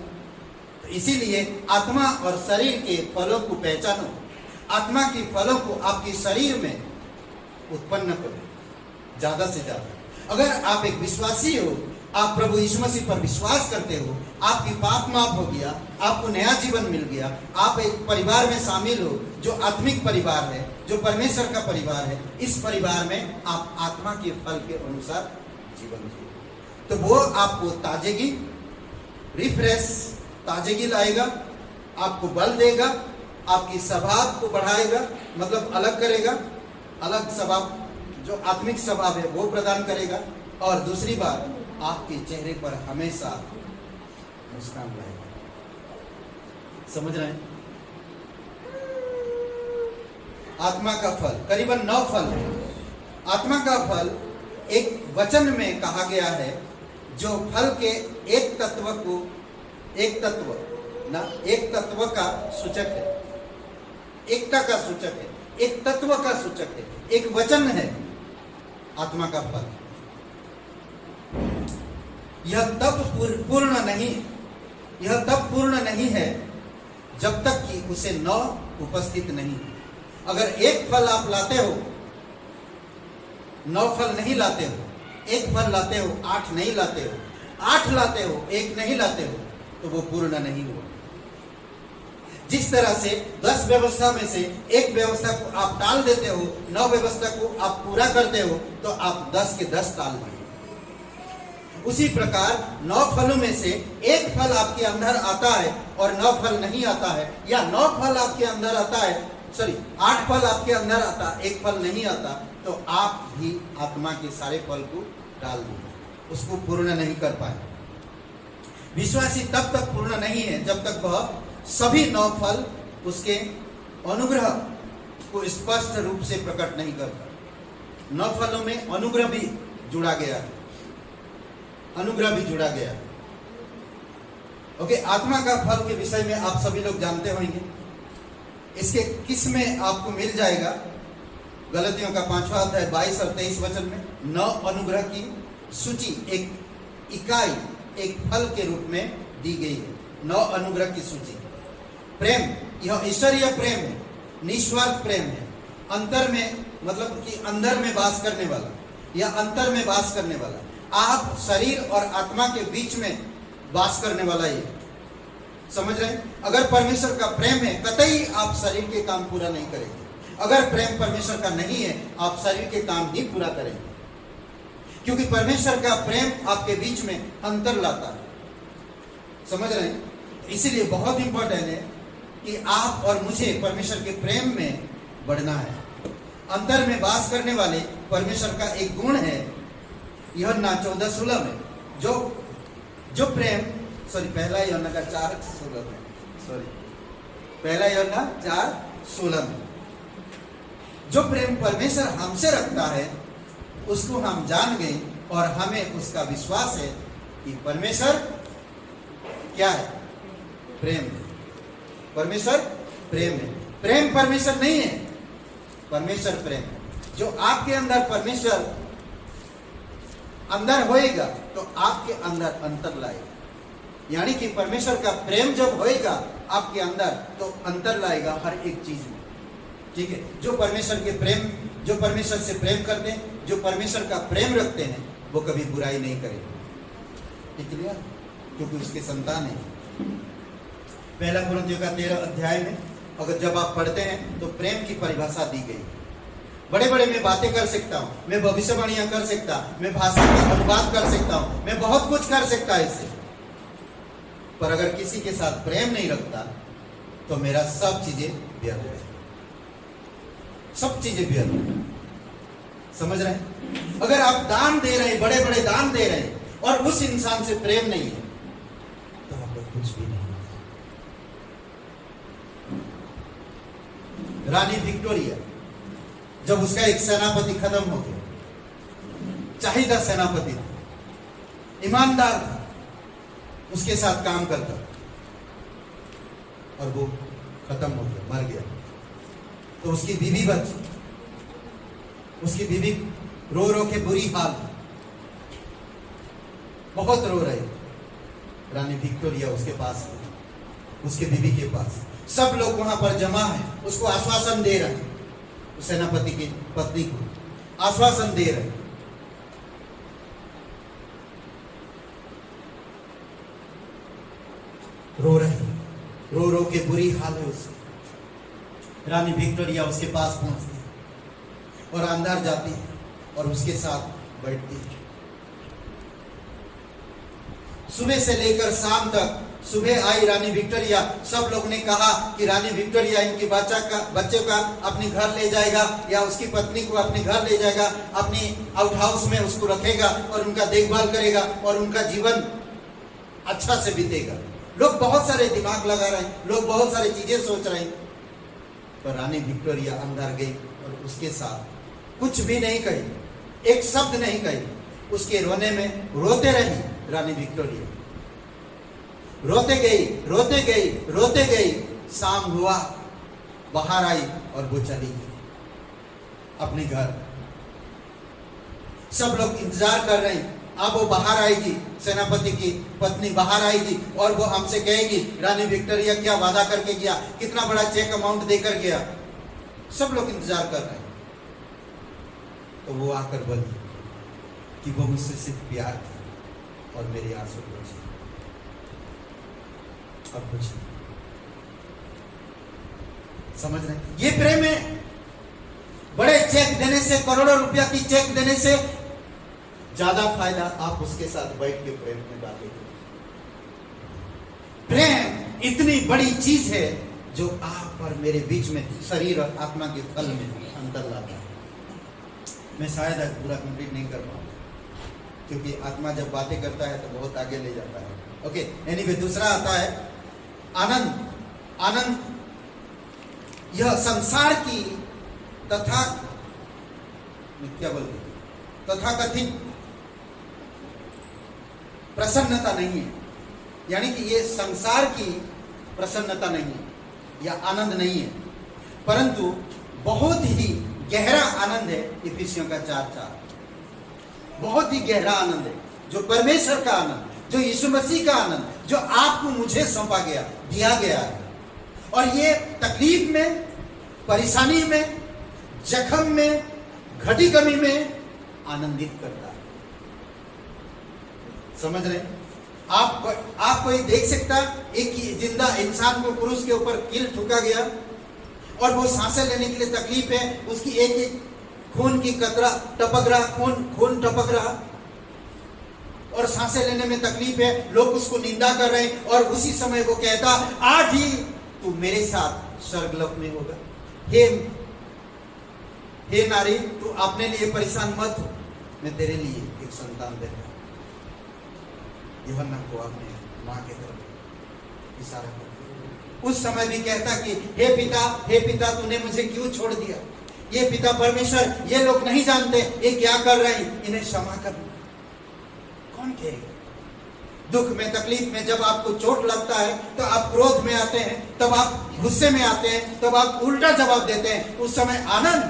तो इसीलिए आत्मा और शरीर के फलों को पहचानो, आत्मा के फलों को आपके शरीर में उत्पन्न करो ज्यादा से ज्यादा। अगर आप एक विश्वासी हो, आप प्रभु यीशु मसीह पर विश्वास करते हो, आपकी पाप माफ हो गया, आपको नया जीवन मिल गया, आप एक परिवार में शामिल हो जो आत्मिक परिवार है, जो परमेश्वर का परिवार है। इस परिवार में आप आत्मा के फल के अनुसार जीवन जिए, तो वो आपको ताजगी, रिफ्रेश, ताजगी लाएगा, आपको बल देगा, आपकी स्वभाव को बढ़ाएगा, मतलब अलग करेगा, अलग स्वभाव जो आत्मिक स्वभाव है वो प्रदान करेगा। और दूसरी बात, आपके चेहरे पर हमेशा मुस्कान रहेगा। समझ रहे हैं? आत्मा का फल करीबन 9 फल है। आत्मा का फल एक वचन में कहा गया है जो फल के एक तत्व का सूचक है, एकता का सूचक है, एक तत्व का सूचक है, एक वचन है आत्मा का फल। यह तब पूर्ण नहीं है जब तक कि उसे 9 उपस्थित नहीं। अगर एक फल आप लाते हो, 9 फल नहीं लाते हो, एक फल लाते हो, 8 नहीं लाते हो, 8 लाते हो, 1 नहीं लाते हो, तो वो पूर्ण नहीं हुआ। जिस तरह से 10 व्यवस्था में से एक व्यवस्था को आप टाल देते हो, 9 व्यवस्था को आप पूरा करते हो, तो आप 10 के 10 टाल दिए। उसी प्रकार 9 फलों में से एक फल आपके अंदर आता है और 9 फल नहीं आता है, या 9 फल आपके अंदर आता है, 8 फल आपके अंदर आता, एक फल नहीं आता, तो आप भी आत्मा के सारे फल को डाल दिए, उसको पूर्ण नहीं कर पाए। विश्वासी तब तक पूर्ण नहीं है जब तक वह सभी 9 फल उसके अनुग्रह को स्पष्ट रूप से प्रकट नहीं करता। 9 फलों में अनुग्रह भी जुड़ा गया है, अनुग्रह भी जुड़ा गया। ओके, आत्मा का फल के विषय में आप सभी लोग जानते होंगे। इसके किस में आपको मिल जाएगा? गलतियों का 5वां अध्याय 22 और 23 वचन में 9 अनुग्रह की सूची, एक इकाई, एक फल के रूप में दी गई है। 9 अनुग्रह की सूची। प्रेम, यह ईश्वरीय प्रेम है, निस्वार्थ प्रेम है, अंतर में, मतलब कि अंदर में वास करने वाला, या अंतर में वास करने वाला। आप शरीर और आत्मा के बीच में वास करने वाला ये, समझ रहे हैं? अगर परमेश्वर का प्रेम है, कतई आप शरीर के काम पूरा नहीं करेंगे। अगर प्रेम परमेश्वर का नहीं है, आप शरीर के काम ही पूरा करेंगे, क्योंकि परमेश्वर का प्रेम आपके बीच में अंतर लाता है, समझ रहे हैं? इसीलिए बहुत इंपॉर्टेंट है कि आप और मुझे परमेश्वर के प्रेम में बढ़ना है। अंतर में वास करने वाले परमेश्वर का एक गुण है, यूहन्ना 14:16 में, जो प्रेम, पहला यूहन्ना का 4:16 में, पहला यूहन्ना 4:16 में, जो प्रेम परमेश्वर हमसे रखता है उसको हम जान गए और हमें उसका विश्वास है कि परमेश्वर क्या है? प्रेम है। परमेश्वर प्रेम है। प्रेम परमेश्वर नहीं है, परमेश्वर प्रेम है। जो आपके अंदर परमेश्वर अंदर होएगा तो आपके अंदर अंतर लाएगा, यानी कि परमेश्वर का प्रेम जब होएगा आपके अंदर तो अंतर लाएगा हर एक चीज में, ठीक है? जो परमेश्वर के प्रेम, जो परमेश्वर से प्रेम करते हैं, जो परमेश्वर का प्रेम रखते हैं, वो कभी बुराई नहीं करेंगे, क्लियर? क्योंकि उसके संतान है। पहला कुरिन्थियों का 13 अध्याय में अगर जब आप पढ़ते हैं तो प्रेम की परिभाषा दी गई। बड़े बड़े मैं बातें कर सकता हूँ, मैं भविष्यवाणियां कर सकता, मैं भाषा का अनुवाद कर सकता हूँ, मैं बहुत कुछ कर सकता इससे, पर अगर किसी के साथ प्रेम नहीं रखता तो मेरा सब चीजें व्यर्थ है, सब चीजें व्यर्थ है, समझ रहे हैं? अगर आप दान दे रहे हैं, बड़े बड़े दान दे रहे हैं, और उस इंसान से प्रेम नहीं है तो आपको कुछ भी नहीं। रानी विक्टोरिया, जब उसका एक सेनापति खत्म हो गया, चाहिदा सेनापति था, ईमानदार था, उसके साथ काम करता, और वो खत्म हो गया, मर गया, तो उसकी बीवी बची। उसकी बीवी रो रो के बुरी हाल, बहुत रो रही। रानी विक्टोरिया उसके पास, उसके बीवी के पास, सब लोग वहां पर जमा है, उसको आश्वासन दे रहे हैं, सेनापति की पत्नी को आश्वासन दे रहे हैं। रो रो के बुरी हाल है उसकी। रानी विक्टोरिया उसके पास पहुंचती है और अंदर जाती है और उसके साथ बैठती है। सुबह से लेकर शाम तक, सुबह आई रानी विक्टोरिया, सब लोग ने कहा कि रानी विक्टोरिया इनके बच्चे का अपने घर ले जाएगा, या उसकी पत्नी को अपने घर ले जाएगा, अपनी आउट हाउस में उसको रखेगा और उनका देखभाल करेगा और उनका जीवन अच्छा से बीतेगा। लोग बहुत सारे दिमाग लगा रहे हैं, लोग बहुत सारी चीजें सोच रहे हैं, पर रानी विक्टोरिया अंदर गई और उसके साथ कुछ भी नहीं कही, एक शब्द नहीं कही, उसके रोने में रोते रही रानी विक्टोरिया। रोते गई। शाम हुआ, बाहर आई और वो चली गई अपने घर। सब लोग इंतजार कर रहे हैं, अब वो बाहर आएगी, सेनापति की पत्नी बाहर आएगी और वो हमसे कहेगी रानी विक्टोरिया क्या वादा करके गया, कितना बड़ा चेक अमाउंट देकर गया। सब लोग इंतजार कर रहे हैं। तो वो आकर बोली कि वो मुझसे सिर्फ प्यार थी और मेरी आंसू पोंछी। अब कुछ नहीं। समझ रहे? ये प्रेम है। बड़े चेक देने से, करोड़ों रुपया की चेक देने से ज्यादा फायदा आप उसके साथ बैठ के प्रेम में बातें करें। प्रेम इतनी बड़ी चीज है जो आप और मेरे बीच में शरीर और आत्मा के फल में अंतर लाता है। मैं शायद आज पूरा कंप्लीट नहीं कर पाऊंगा क्योंकि आत्मा जब बातें करता है तो बहुत आगे ले जाता है। ओके, एनीवे दूसरा आता है आनंद। यह संसार की तथाकथित प्रसन्नता नहीं है, यानी कि ये संसार की प्रसन्नता नहीं है या आनंद नहीं है, परंतु बहुत ही गहरा आनंद है। इफिसियों का 4:4 बहुत ही गहरा आनंद है, जो परमेश्वर का आनंद, जो यीशु मसीह का आनंद, जो आपको मुझे सौंपा गया, दिया गया है। और ये तकलीफ में, परेशानी में, जख्म में, घटी कमी में आनंदित करता है। समझ रहे? आप कोई देख सकता एक जिंदा इंसान को क्रूस के ऊपर कील ठुका गया और वो सांसें लेने के लिए तकलीफ है, उसकी एक एक खून की कतरा टपक रहा, खून टपक रहा और सांसें लेने में तकलीफ है। लोग उसको निंदा कर रहे हैं और उसी समय वो कहता आज ही तू मेरे साथ स्वर्गलोक में होगा। हे नारी, तू अपने लिए परेशान मत हो, मैं तेरे लिए एक संतान दे रहा हूं। यूहन्ना को अपने मां के तरफ इशारा कर उस समय भी कहता कि हे पिता तूने मुझे क्यों छोड़ दिया। ये पिता परमेश्वर, ये लोग नहीं जानते ये क्या कर रहे हैं, इन्हें क्षमा कर। कौन कहेगा? दुख में, तकलीफ में जब आपको चोट लगता है तो आप क्रोध में आते हैं, तब आप गुस्से में आते हैं, तब आप उल्टा जवाब देते हैं। उस समय आनंद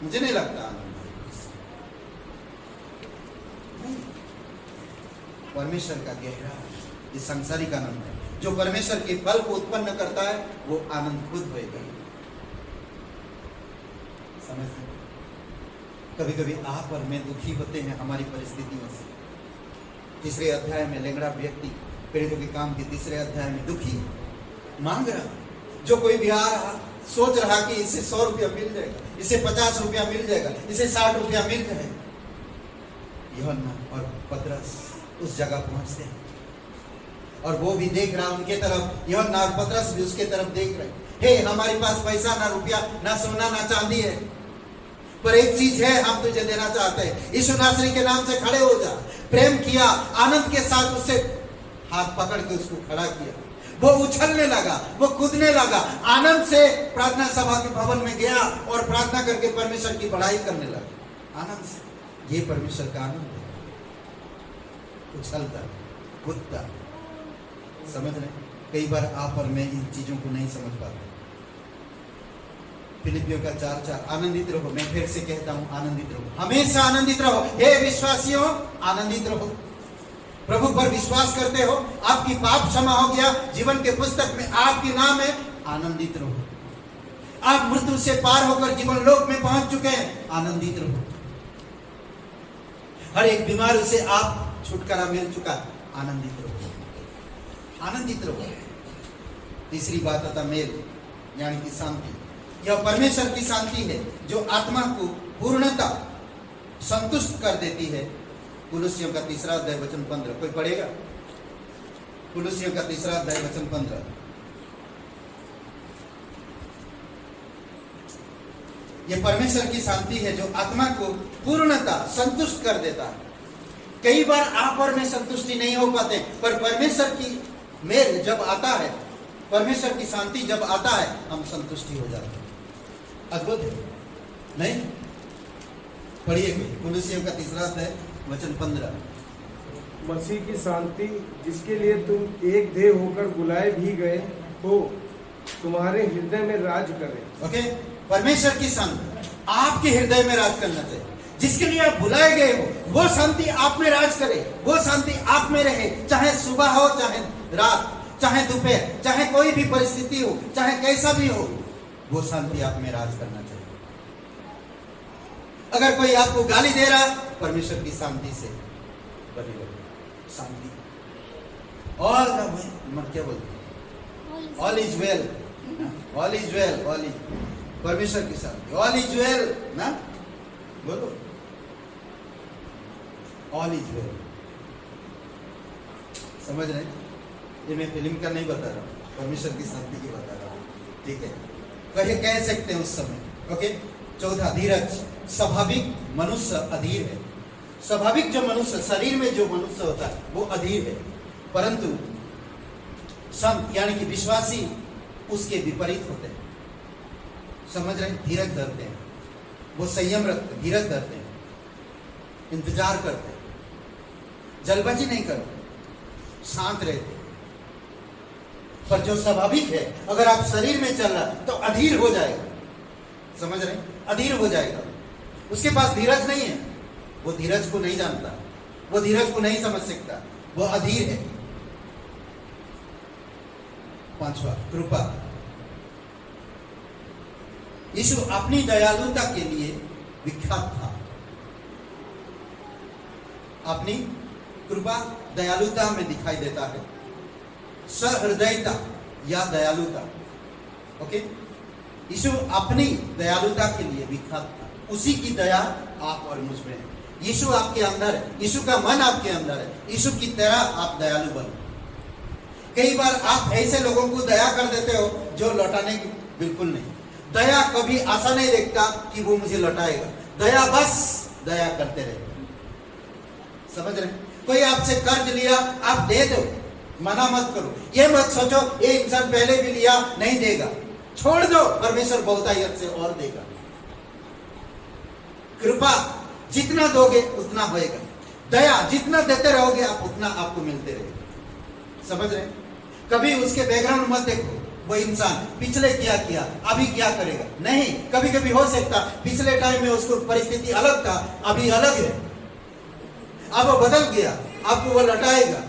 मुझे नहीं लगता आनंद नहीं। परमेश्वर का गहरा, ये सांसारिक आनंद है जो परमेश्वर के फल को उत्पन्न करता है, वो आनंद खुद होगा। समझ? कभी कभी आप और मैं दुखी होते हैं हमारी परिस्थितियों से। 3 अध्याय में लेंगड़ा व्यक्ति पीड़ितों के काम के 3 अध्याय में दुखी मांग रहा, जो कोई भी आ रहा सोच रहा कि इसे 100 रुपया मिल जाएगा, इसे 50 रुपया मिल जाएगा, इसे 60 रुपया मिल जाएगा। यूहन्ना और पतरस उस जगह पहुंचते हैं और वो भी देख रहा उनके तरफ, यूहन्ना और पतरस भी उसके तरफ देख रहे। हे, हमारे पास पैसा ना रुपया, ना सोना, ना चांदी है, पर एक चीज है हम तुझे देना चाहते हैं। यीशु नासरी के नाम से खड़े हो जा। प्रेम किया, आनंद के साथ उससे हाथ पकड़ के उसको खड़ा किया। वो उछलने लगा, वो कूदने लगा, आनंद से प्रार्थना सभा के भवन में गया और प्रार्थना करके परमेश्वर की बड़ाई करने लगा। आनंद से, ये परमेश्वर का आनंद है। उछलता, कूदता। समझ रहे? कई बार आप और मैं इन चीजों को नहीं समझ पाते। फिलिपियों का 4:4 आनंदित रहो। मैं फिर से कहता हूं, आनंदित रहो, हमेशा आनंदित रहो। हे विश्वासियों, आनंदित रहो। प्रभु पर विश्वास करते हो, आपकी पाप क्षमा हो गया, जीवन के पुस्तक में आपकी नाम है, आनंदित रहो। आप मृत्यु से पार होकर जीवन लोक में पहुंच चुके हैं, आनंदित रहो। हर एक बीमारी से आप छुटकारा मिल चुका, आनंदित रहो, आनंदित रहो। तीसरी बात आता मेल, यानी कि शांति। यह परमेश्वर की शांति है जो आत्मा को पूर्णता संतुष्ट कर देती है। कुलुसियों का 3 अध्याय वचन 15, कोई पढ़ेगा? कुलुसियों का 3 अध्याय वचन 15। यह परमेश्वर की शांति है जो आत्मा को पूर्णता संतुष्ट कर देता है। कई बार आप और मैं संतुष्टि नहीं हो पाते, पर परमेश्वर की मेल जब आता है, परमेश्वर की शांति जब आता है, हम संतुष्टि हो जाते हैं। अद्भुत है नहीं? पढ़िए कुलुसियों का 3 अध्याय वचन 15। मसीह की शांति जिसके लिए तुम एक देह होकर बुलाए भी गए हो तुम्हारे हृदय में राज करे। ओके, परमेश्वर की शांति आपके हृदय में राज करना चाहिए। जिसके लिए आप बुलाए गए हो वो शांति आप में राज करे, वो शांति आप में रहे, चाहे सुबह हो, चाहे रात, चाहे दोपहर, चाहे कोई भी परिस्थिति हो, चाहे कैसा भी हो, वो शांति आप में राज करना चाहिए। अगर कोई आपको गाली दे रहा, परमेश्वर की शांति से बनी रहो। शांति ऑल क्या बोलते, all is well, all is well, all is, परमेश्वर की शांति, ऑल इज वेल ना बोलो, ऑल इज वेल। समझ रहे? ये मैं फिल्म का नहीं बता रहा हूं, परमेश्वर की शांति की बता रहा हूं। ठीक है, कह सकते हैं उस समय। ओके, 14 धीरज। स्वाभाविक मनुष्य अधीर है। स्वाभाविक जो मनुष्य, शरीर में जो मनुष्य होता है वो अधीर है, परंतु संत यानी कि विश्वासी उसके विपरीत होते हैं। समझ रहे? धीरज धरते हैं, वो संयम रखते, धीरज धरते हैं, इंतजार करते हैं, जल्दबाजी नहीं करते, शांत रहते। पर जो स्वाभाविक है, अगर आप शरीर में चल रहा तो अधीर हो जाएगा। समझ रहे? अधीर हो जाएगा, उसके पास धीरज नहीं है, वो धीरज को नहीं जानता, वो धीरज को नहीं समझ सकता, वो अधीर है। 5वां कृपा। यीशु अपनी दयालुता के लिए विख्यात था। अपनी कृपा दयालुता में दिखाई देता है, सहृदयता या दयालुता। ओके, यीशु अपनी दयालुता के लिए विख्यात था। उसी की दया आप और मुझ में है। यीशु आपके अंदर है, यीशु का मन आपके अंदर है, यीशु की तरह आप दयालु बनो। कई बार आप ऐसे लोगों को दया कर देते हो जो लौटाने की बिल्कुल नहीं। दया कभी आशा नहीं देखता कि वो मुझे लौटाएगा, दया बस दया करते रहे। समझ रहे? कोई आपसे कर्ज लिया, आप दे दो, मना मत करो। ये मत सोचो ये इंसान पहले भी लिया नहीं देगा, छोड़ दो, परमेश्वर बहुतायत से और देगा। कृपा जितना दोगे उतना होएगा, दया जितना देते रहोगे आप उतना आपको मिलते रहेगा। समझ रहे? कभी उसके बैकग्राउंड मत देखो, वो इंसान पिछले क्या किया, अभी क्या करेगा, नहीं। कभी कभी हो सकता पिछले टाइम में उसको परिस्थिति अलग था, अभी अलग है, अब वो बदल गया, आपको वो लौटाएगा।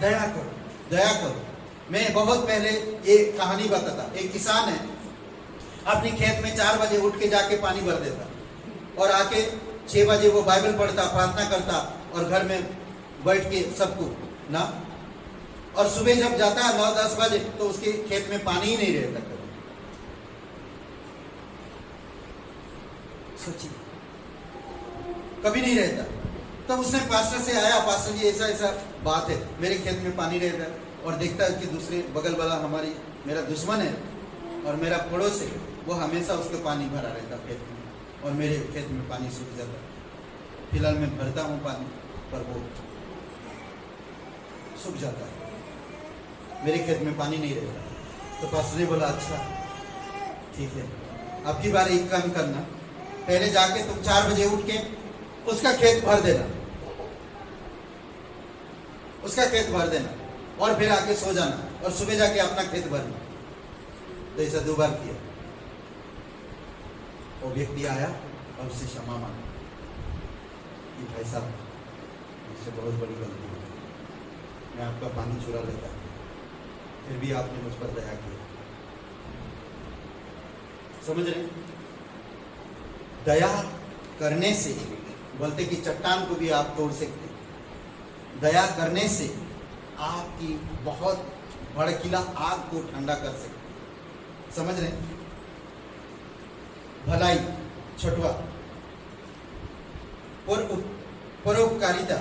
दया करो, दया करो। मैं बहुत पहले ये कहानी बताता। एक किसान है, अपनी खेत में 4 बजे उठ के जाके पानी भर देता और आके 6 बजे वो बाइबल पढ़ता, प्रार्थना करता और घर में बैठ के सबको ना, और सुबह जब जाता है 9-10 बजे तो उसके खेत में पानी ही नहीं रहता। सोचिए, कभी नहीं रहता। तब उसने पास्टर से आया, पास्टर जी ऐसा ऐसा बात है, मेरे खेत में पानी रहता है। और देखता है कि दूसरे बगल वाला हमारी मेरा दुश्मन है और मेरा पड़ोस है, वो हमेशा उसके पानी भरा रहता खेत में और मेरे खेत में पानी सूख जाता। फिलहाल मैं भरता हूँ पानी पर वो सूख जाता है, मेरे खेत में पानी नहीं रहता। तो पास्टर ने बोला अच्छा ठीक है, अब की बार एक काम करना, पहले जाके तुम 4 बजे उठ के उसका खेत भर देना, उसका खेत भर देना और फिर आके सो जाना और सुबह जाके अपना खेत भरना। तो ऐसा 2 बार किया। वो व्यक्ति आया और उससे क्षमा मांगा कि भाई साहब मुझसे बहुत बड़ी गलती है, मैं आपका पानी चुरा लेता, फिर भी आपने मुझ पर दया की। समझ रहे? दया करने से बोलते कि चट्टान को भी आप तोड़ सकते। दया करने से आपकी बहुत भड़कीला आग को ठंडा कर सकते। समझ रहे? भलाई, छठवा परोपकारिता।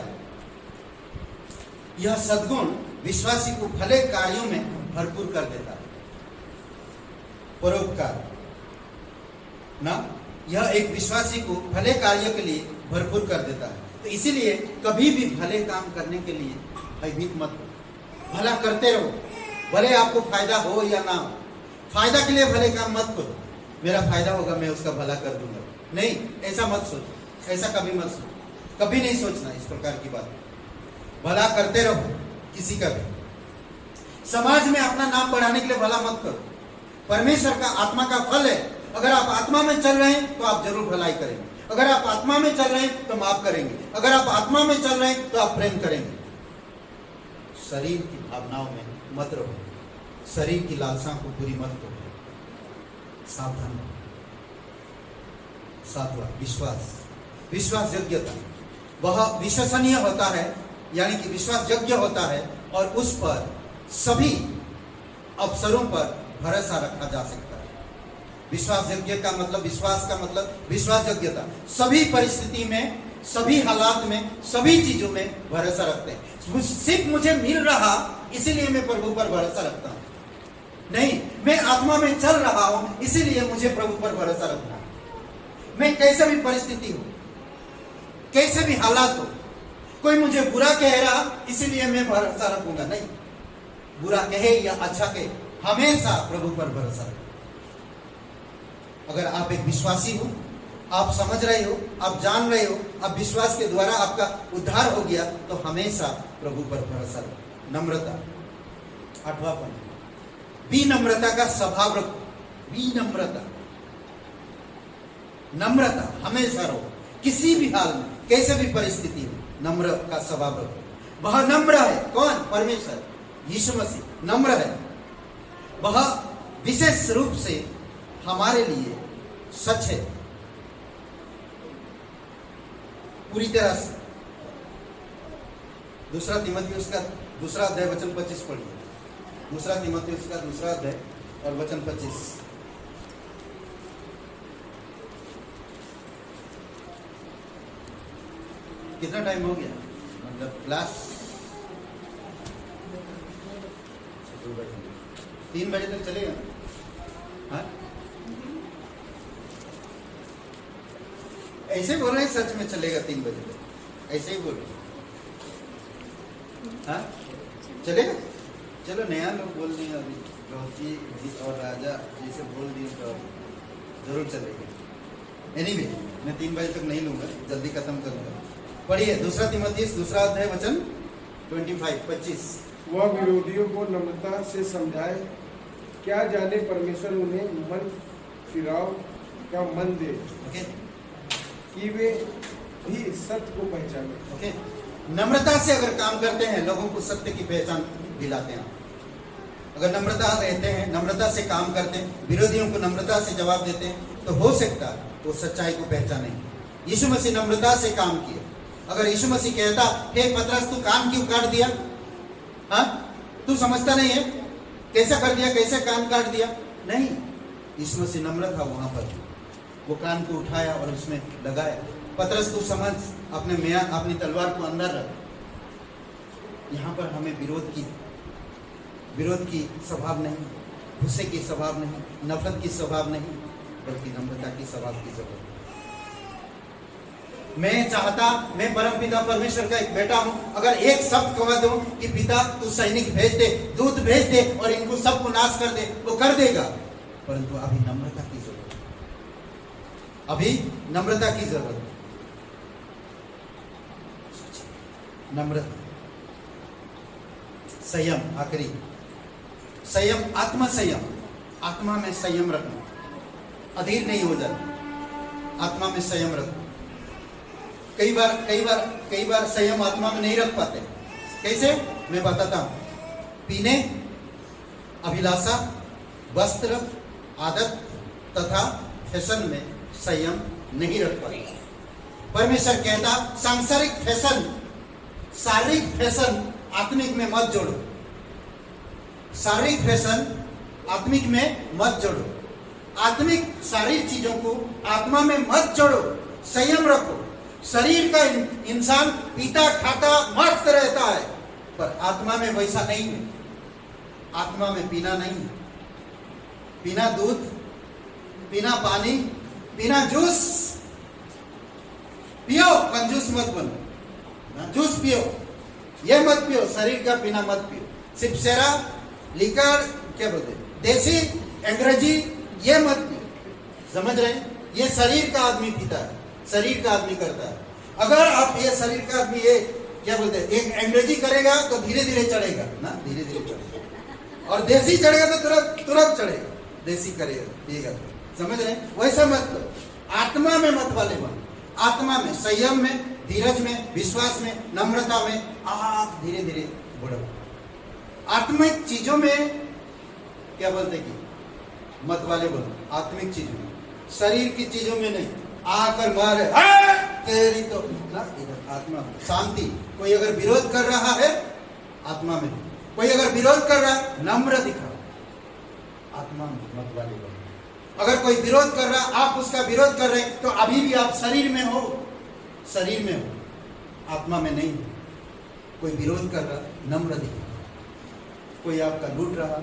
यह सद्गुण विश्वासी को भले कार्यों में भरपूर कर देता है। परोपकार ना, यह एक विश्वासी को भले कार्यों के लिए भरपूर कर देता है। तो इसीलिए कभी भी भले काम करने के लिए भयभीत मत हो, भला करते रहो, भले आपको फायदा हो या ना हो। फायदा के लिए भले काम मत करो, मेरा फायदा होगा मैं उसका भला कर दूंगा, नहीं, ऐसा मत सोचो, ऐसा कभी मत सोचो, कभी नहीं सोचना इस प्रकार की बात। भला करते रहो किसी का भी। समाज में अपना नाम बढ़ाने के लिए भला मत करो। परमेश्वर का आत्मा का फल है। अगर आप आत्मा में चल रहे हैं तो आप जरूर भलाई करेंगे। अगर आप आत्मा में चल रहे हैं तो माफ करेंगे। अगर आप आत्मा में चल रहे हैं तो आप प्रेम करेंगे। शरीर की भावनाओं में मत रहो, शरीर की लालसा को पूरी मत करो। सावधान रहो। सातवां, विश्वास। विश्वास योग्यता, वह विश्वसनीय होता है, यानी कि विश्वास योग्य होता है और उस पर सभी अवसरों पर भरोसा रखा जा सकता है। विश्वास योग्य का मतलब, विश्वास का मतलब विश्वास योग्यता। सभी परिस्थिति में, सभी हालात में, सभी चीजों में भरोसा रखते हैं। सिर्फ मुझे मिल रहा इसीलिए मैं प्रभु पर भरोसा रखता हूं, नहीं, मैं आत्मा में चल रहा हूं इसीलिए मुझे प्रभु पर भरोसा रखना है। मैं कैसे भी परिस्थिति हो, कैसे भी हालात हो, कोई मुझे बुरा कह रहा इसीलिए मैं भरोसा रखूंगा, नहीं। बुरा कहे या अच्छा कहे, हमेशा प्रभु पर भरोसा रखो। अगर आप एक विश्वासी हो, आप समझ रहे हो, आप जान रहे हो, आप विश्वास के द्वारा आपका उद्धार हो गया, तो हमेशा प्रभु पर भरोसा रखो। नम्रता, 8वां पॉइंट, विनम्रता का स्वभाव रखो। विनम्रता, नम्रता हमेशा रहो, किसी भी हाल में, कैसे भी परिस्थिति में नम्र का स्वभाव रखो। वह नम्र है, कौन? परमेश्वर, यीशु मसीह नम्र है। वह विशेष रूप से हमारे लिए सच है, पूरी तरह से। दूसरा तीमुथियुस का 2 अध्याय वचन 25 पढ़िए। 2 तीमुथियुस का 2 अध्याय और वचन 25। कितना टाइम हो गया? मतलब क्लास 3 बजे तक चलेगा? हाँ, ऐसे बोल रहे हैं, सच में चलेगा 3 बजे तक? ऐसे ही बोल रहे हैं? हाँ, चलेगा? चलो, नया लोग बोल दिए अभी, रोजी जी और राजा जैसे बोल दिए तो जरूर चलेगा। एनीवे, मैं 3 बजे तक नहीं लूंगा, जल्दी खत्म करूंगा। पढ़िए 2 तीमुथियुस 2 अध्याय वचन 25। वह विरोधियों को नम्रता से समझाए, क्या जाने परमेश्वर उन्हें मन फिराव का मन दे, ओके, कि वे भी सत्य को पहचाने। ओके, नम्रता से अगर काम करते हैं, लोगों को सत्य की पहचान दिलाते हैं। अगर नम्रता रहते हैं, नम्रता से काम करते हैं, विरोधियों को नम्रता से जवाब देते हैं, तो हो सकता है वो सच्चाई को पहचाने। यीशु मसीह नम्रता से काम किए। अगर यीशु मसीह कहता, हे पतरस, तू कान क्यों काट दिया? हाँ, तू समझता नहीं है, कैसा कर दिया, कैसे कान काट दिया? नहीं, यीशु मसीह नम्र था। वहां पर वो कान को उठाया और उसमें लगाया। पतरस, तू समझ, अपने मियां, अपनी तलवार को अंदर रख। यहाँ पर हमें विरोध की स्वभाव नहीं, गुस्से की स्वभाव नहीं, नफरत की स्वभाव नहीं, बल्कि नम्रता की स्वभाव की जरूरत। मैं परमपिता परमेश्वर का एक बेटा हूं, अगर एक शब्द कह दूं कि पिता तू सैनिक भेज दे, दूत भेज दे और इनको सबको नाश कर दे, वो कर देगा। परंतु अभी नम्रता की जरूरत है, अभी नम्रता की जरूरत है। नम्रता, संयम, आखिरी संयम, आत्मसंयम, आत्मा में संयम रखना, अधीर नहीं हो जाना, आत्मा में संयम रखना। कई बार संयम आत्मा में नहीं रख पाते। कैसे? मैं बताता हूं। पीने, अभिलाषा, वस्त्र, आदत तथा फैशन में संयम नहीं रख पाते। परमेश्वर कहता, सांसारिक फैशन, शारीरिक फैशन आत्मिक में मत जोड़ो। शारीरिक फैशन आत्मिक में मत जोड़ो। आत्मिक शारीरिक चीजों को आत्मा में मत जोड़ो। संयम रखो। शरीर का इंसान पीता खाता मस्त रहता है, पर आत्मा में वैसा नहीं है। आत्मा में पीना नहीं है, पीना दूध, पीना पानी, पीना जूस पियो, कंजूस मत बनो। जूस पियो, ये मत पियो, शरीर का पीना मत पियो। सिर्फ शराब, लिकर, क्या बोलते, देसी, अंग्रेजी, ये मत पियो। समझ रहे हैं? ये शरीर का आदमी पीता है, शरीर का आदमी करता है। अगर आप ये शरीर का आदमी ये क्या बोलते हैं, एक अंग्रेजी करेगा तो धीरे धीरे चढ़ेगा ना, धीरे धीरे चढ़ेगा, और देसी चढ़ेगा तो तुरंत तुरंत चढ़ेगा, देसी करेगा पिएगा। समझ रहे हैं? वैसा मत करो, आत्मा में मत वाले बनो, आत्मा में, संयम में, धीरज में, विश्वास में, नम्रता में आप धीरे धीरे बढ़ो। आत्मिक चीजों में क्या बोलते कि मत वाले बनो, आत्मिक चीजों में, शरीर की चीजों में नहीं। आकर मारे तेरी तो ना, इधर आत्मा में शांति। कोई अगर विरोध कर रहा है आत्मा में, कोई अगर विरोध कर रहा है नम्र दिखाओ, आत्मा में मत वाले बनो। अगर कोई विरोध कर रहा, आप उसका विरोध कर रहे हैं तो अभी भी आप शरीर में हो, शरीर में हो, आत्मा में नहीं हो। कोई विरोध कर रहा, नम्र दिखाओ। कोई आपका लूट रहा,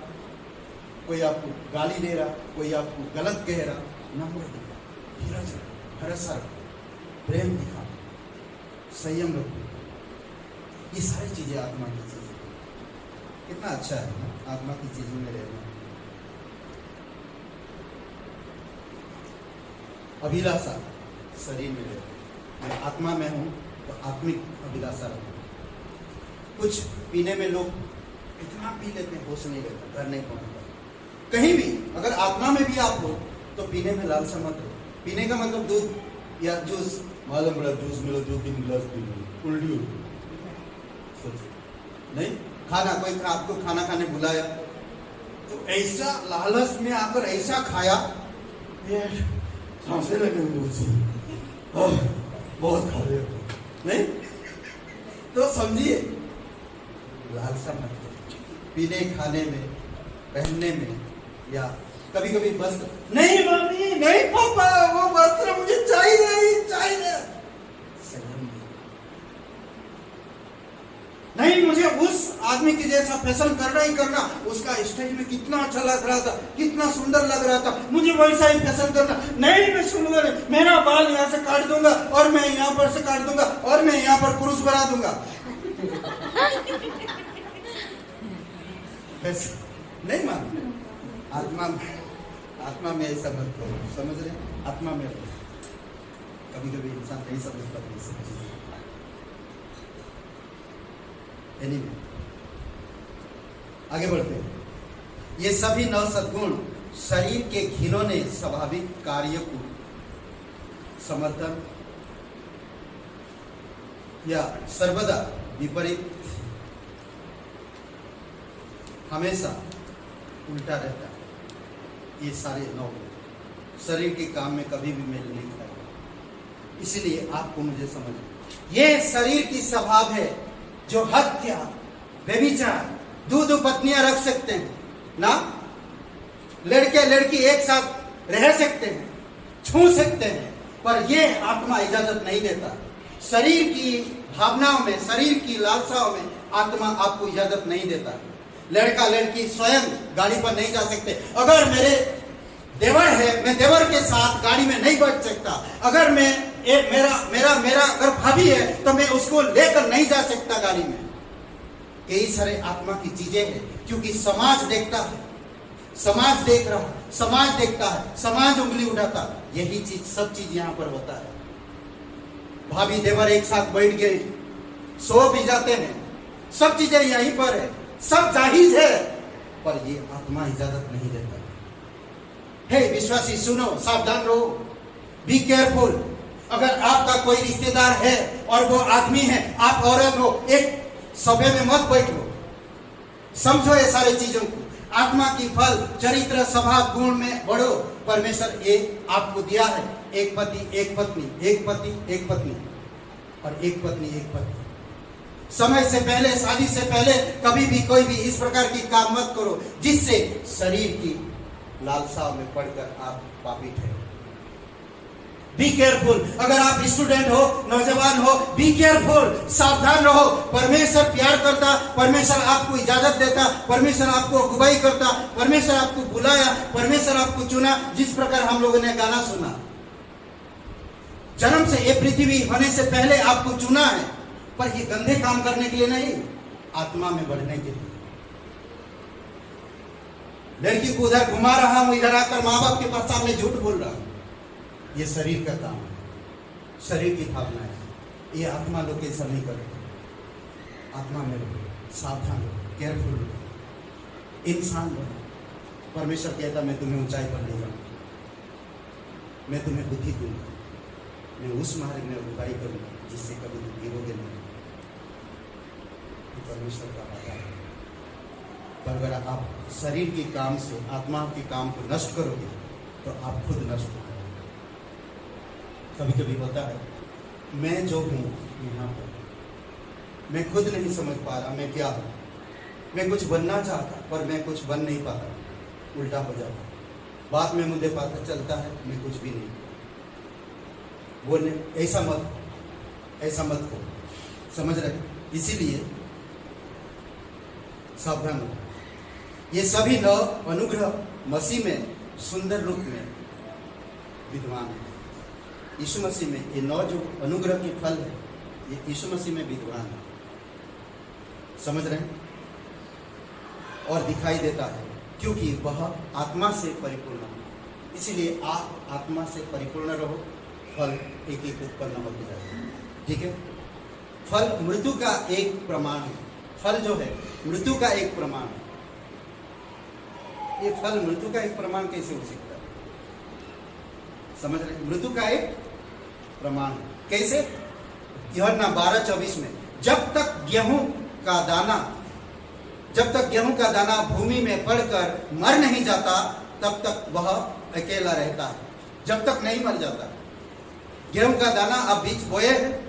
कोई आपको गाली दे रहा, कोई आपको गलत कह रहा, नम्र दिखाओ, धीरज रखो, भरोसा रखो, प्रेम दिखाओ, संयम रखो। ये सारी चीजें आत्मा की चीजें। कितना अच्छा है ना आत्मा की चीजों में रहना। अभिलाषा शरीर में रहना, मैं आत्मा में हूं तो आत्मिक अभिलाषा रखो। कुछ पीने में लोग इतना पी लेते हैं, होश नहीं रहता, घर नहीं पहुंचता। कहीं भी अगर आत्मा में भी आप हो तो पीने में लालसा मत हो। पीने का मतलब दूध या जूस, मालूम बड़ा जूस मिलो 2-3 गिलास पी लो, उल्टी हो नहीं। खाना, कोई आपको खाना खाने बुलाया तो ऐसा लालच में आकर ऐसा खाया, सांसें लगे बहुत खा रहे हो नहीं, तो समझिए लालसा मत करो। पीने खाने में, पहनने में, या कभी कभी वस्त्र, नहीं मम्मी नहीं पापा वो वस्त्र मुझे चाहिए ही चाहिए, नहीं मुझे उस आदमी के जैसा फैशन करना ही करना, उसका स्टेज में कितना अच्छा लग रहा था, कितना सुंदर लग रहा था, मुझे वैसा ही फैशन करना। नहीं मैं सुंदर, मेरा बाल यहाँ से काट दूंगा और मैं यहाँ पर से काट दूंगा और मैं यहाँ पर क्रूस बना दूंगा। नहीं मान, आत्मा में ऐसा मत करो। समझ रहे? आत्मा में कभी कभी इंसान नहीं समझता ये सब चीजें। Anyway, आगे बढ़ते हैं। ये सभी 9 सद्गुण शरीर के घिनौने स्वाभाविक कार्य को समर्थन या सर्वदा विपरीत, हमेशा उल्टा रहता है। ये सारे 9 शरीर के काम में कभी भी मेल नहीं खाएगा। इसलिए आपको मुझे समझना, ये शरीर की स्वभाव है जो हत्या, व्यभिचार, 2 पत्नियां रख सकते हैं ना, लड़के लड़की एक साथ रह सकते हैं, छू सकते हैं, पर यह आत्मा इजाजत नहीं देता। शरीर की भावनाओं में, शरीर की लालसाओं में आत्मा आपको इजाजत नहीं देता। लड़का लड़की स्वयं गाड़ी पर नहीं जा सकते। अगर मेरे देवर है, मैं देवर के साथ गाड़ी में नहीं बैठ सकता। अगर मैं मेरा अगर भाभी है तो मैं उसको लेकर नहीं जा सकता गाड़ी में। यही सारे आत्मा की चीजें हैं, क्योंकि समाज देखता है, समाज देख रहा है, समाज देखता है, समाज उंगली उठाता है। यही चीज, सब चीज यहाँ पर होता है। भाभी देवर एक साथ बैठ गए, सो भी जाते हैं, सब चीजें यहीं पर है, सब जाहिज है, पर ये आत्मा इजाजत नहीं देता। हे विश्वासी सुनो, सावधान रहो, बी केयरफुल। अगर आपका कोई रिश्तेदार है और वो आदमी है, आप औरत हो, एक सभा में मत बैठो। समझो ये सारे चीजों को। आत्मा की फल, चरित्र, स्वभाव, गुण में बढ़ो। परमेश्वर ये आपको दिया है, एक पति एक पत्नी, एक पति एक पत्नी, और एक पत्नी एक पति। समय से पहले, शादी से पहले कभी भी कोई भी इस प्रकार की काम मत करो जिससे शरीर की लालसा में पड़कर आप पापी ठहरो। Be careful. अगर आप स्टूडेंट हो, नौजवान हो, बी केयरफुल, सावधान रहो। परमेश्वर प्यार करता, परमेश्वर आपको इजाजत देता, परमेश्वर आपको अगुवाई करता, परमेश्वर आपको बुलाया, परमेश्वर आपको चुना। जिस प्रकार हम लोगों ने गाना सुना, जन्म से ये पृथ्वी होने से पहले आपको चुना है, पर ये गंदे काम करने के लिए नहीं, आत्मा में बढ़ने के लिए। लड़की को उधर घुमा रहा हूं, इधर आकर माँ बाप के सामने झूठ बोल रहा हूं, ये शरीर का काम है, शरीर की भावना है। ये आत्मा लोग ऐसा नहीं करते। आत्मा में रहो, सावधान रहो, केयरफुल रहो, इंसान बनो। परमेश्वर कहता मैं तुम्हें ऊंचाई पर ले जाऊंगा, मैं तुम्हें बुद्धि दूंगा, मैं उस मार्ग में अगुवाई करूंगा जिससे कभी तुम गिरोगे नहीं। ये परमेश्वर का वादा है। पर अगर आप शरीर के काम से आत्मा के काम को नष्ट करोगे तो आप खुद नष्ट हो जाओगे। कभी कभी होता है, मैं जो हूँ यहाँ पर मैं खुद नहीं समझ पा रहा मैं क्या हूँ। मैं कुछ बनना चाहता पर मैं कुछ बन नहीं पाता, उल्टा हो जाता। बाद में मुझे पता चलता है मैं कुछ भी नहीं। बोलने ऐसा मत हो, समझ रहे? इसीलिए सावधान हो। ये सभी नौ अनुग्रह मसीह में सुंदर रूप में विद्वान है। यीशु मसीह में ये नौ जो अनुग्रह की फल है ये यीशु मसीह में विद्वान है, समझ रहे हैं? और दिखाई देता है क्योंकि वह आत्मा से परिपूर्ण है। इसीलिए आप आत्मा से परिपूर्ण रहो, फल एक एक उत्पन्न होते जाते हैं। ठीक है? फल मृत्यु का एक प्रमाण है। फल जो है मृत्यु का एक प्रमाण है। ये फल मृत्यु का एक प्रमाण कैसे हो सकता है? समझ रहे? मृत्यु का एक प्रमाण कैसे? यूहन्ना 12:24 में जब तक गेहूं का दाना भूमि में पड़कर मर नहीं जाता तब तक वह अकेला रहता है। जब तक नहीं मर जाता। गेहूं का दाना आप बीज बोए हैं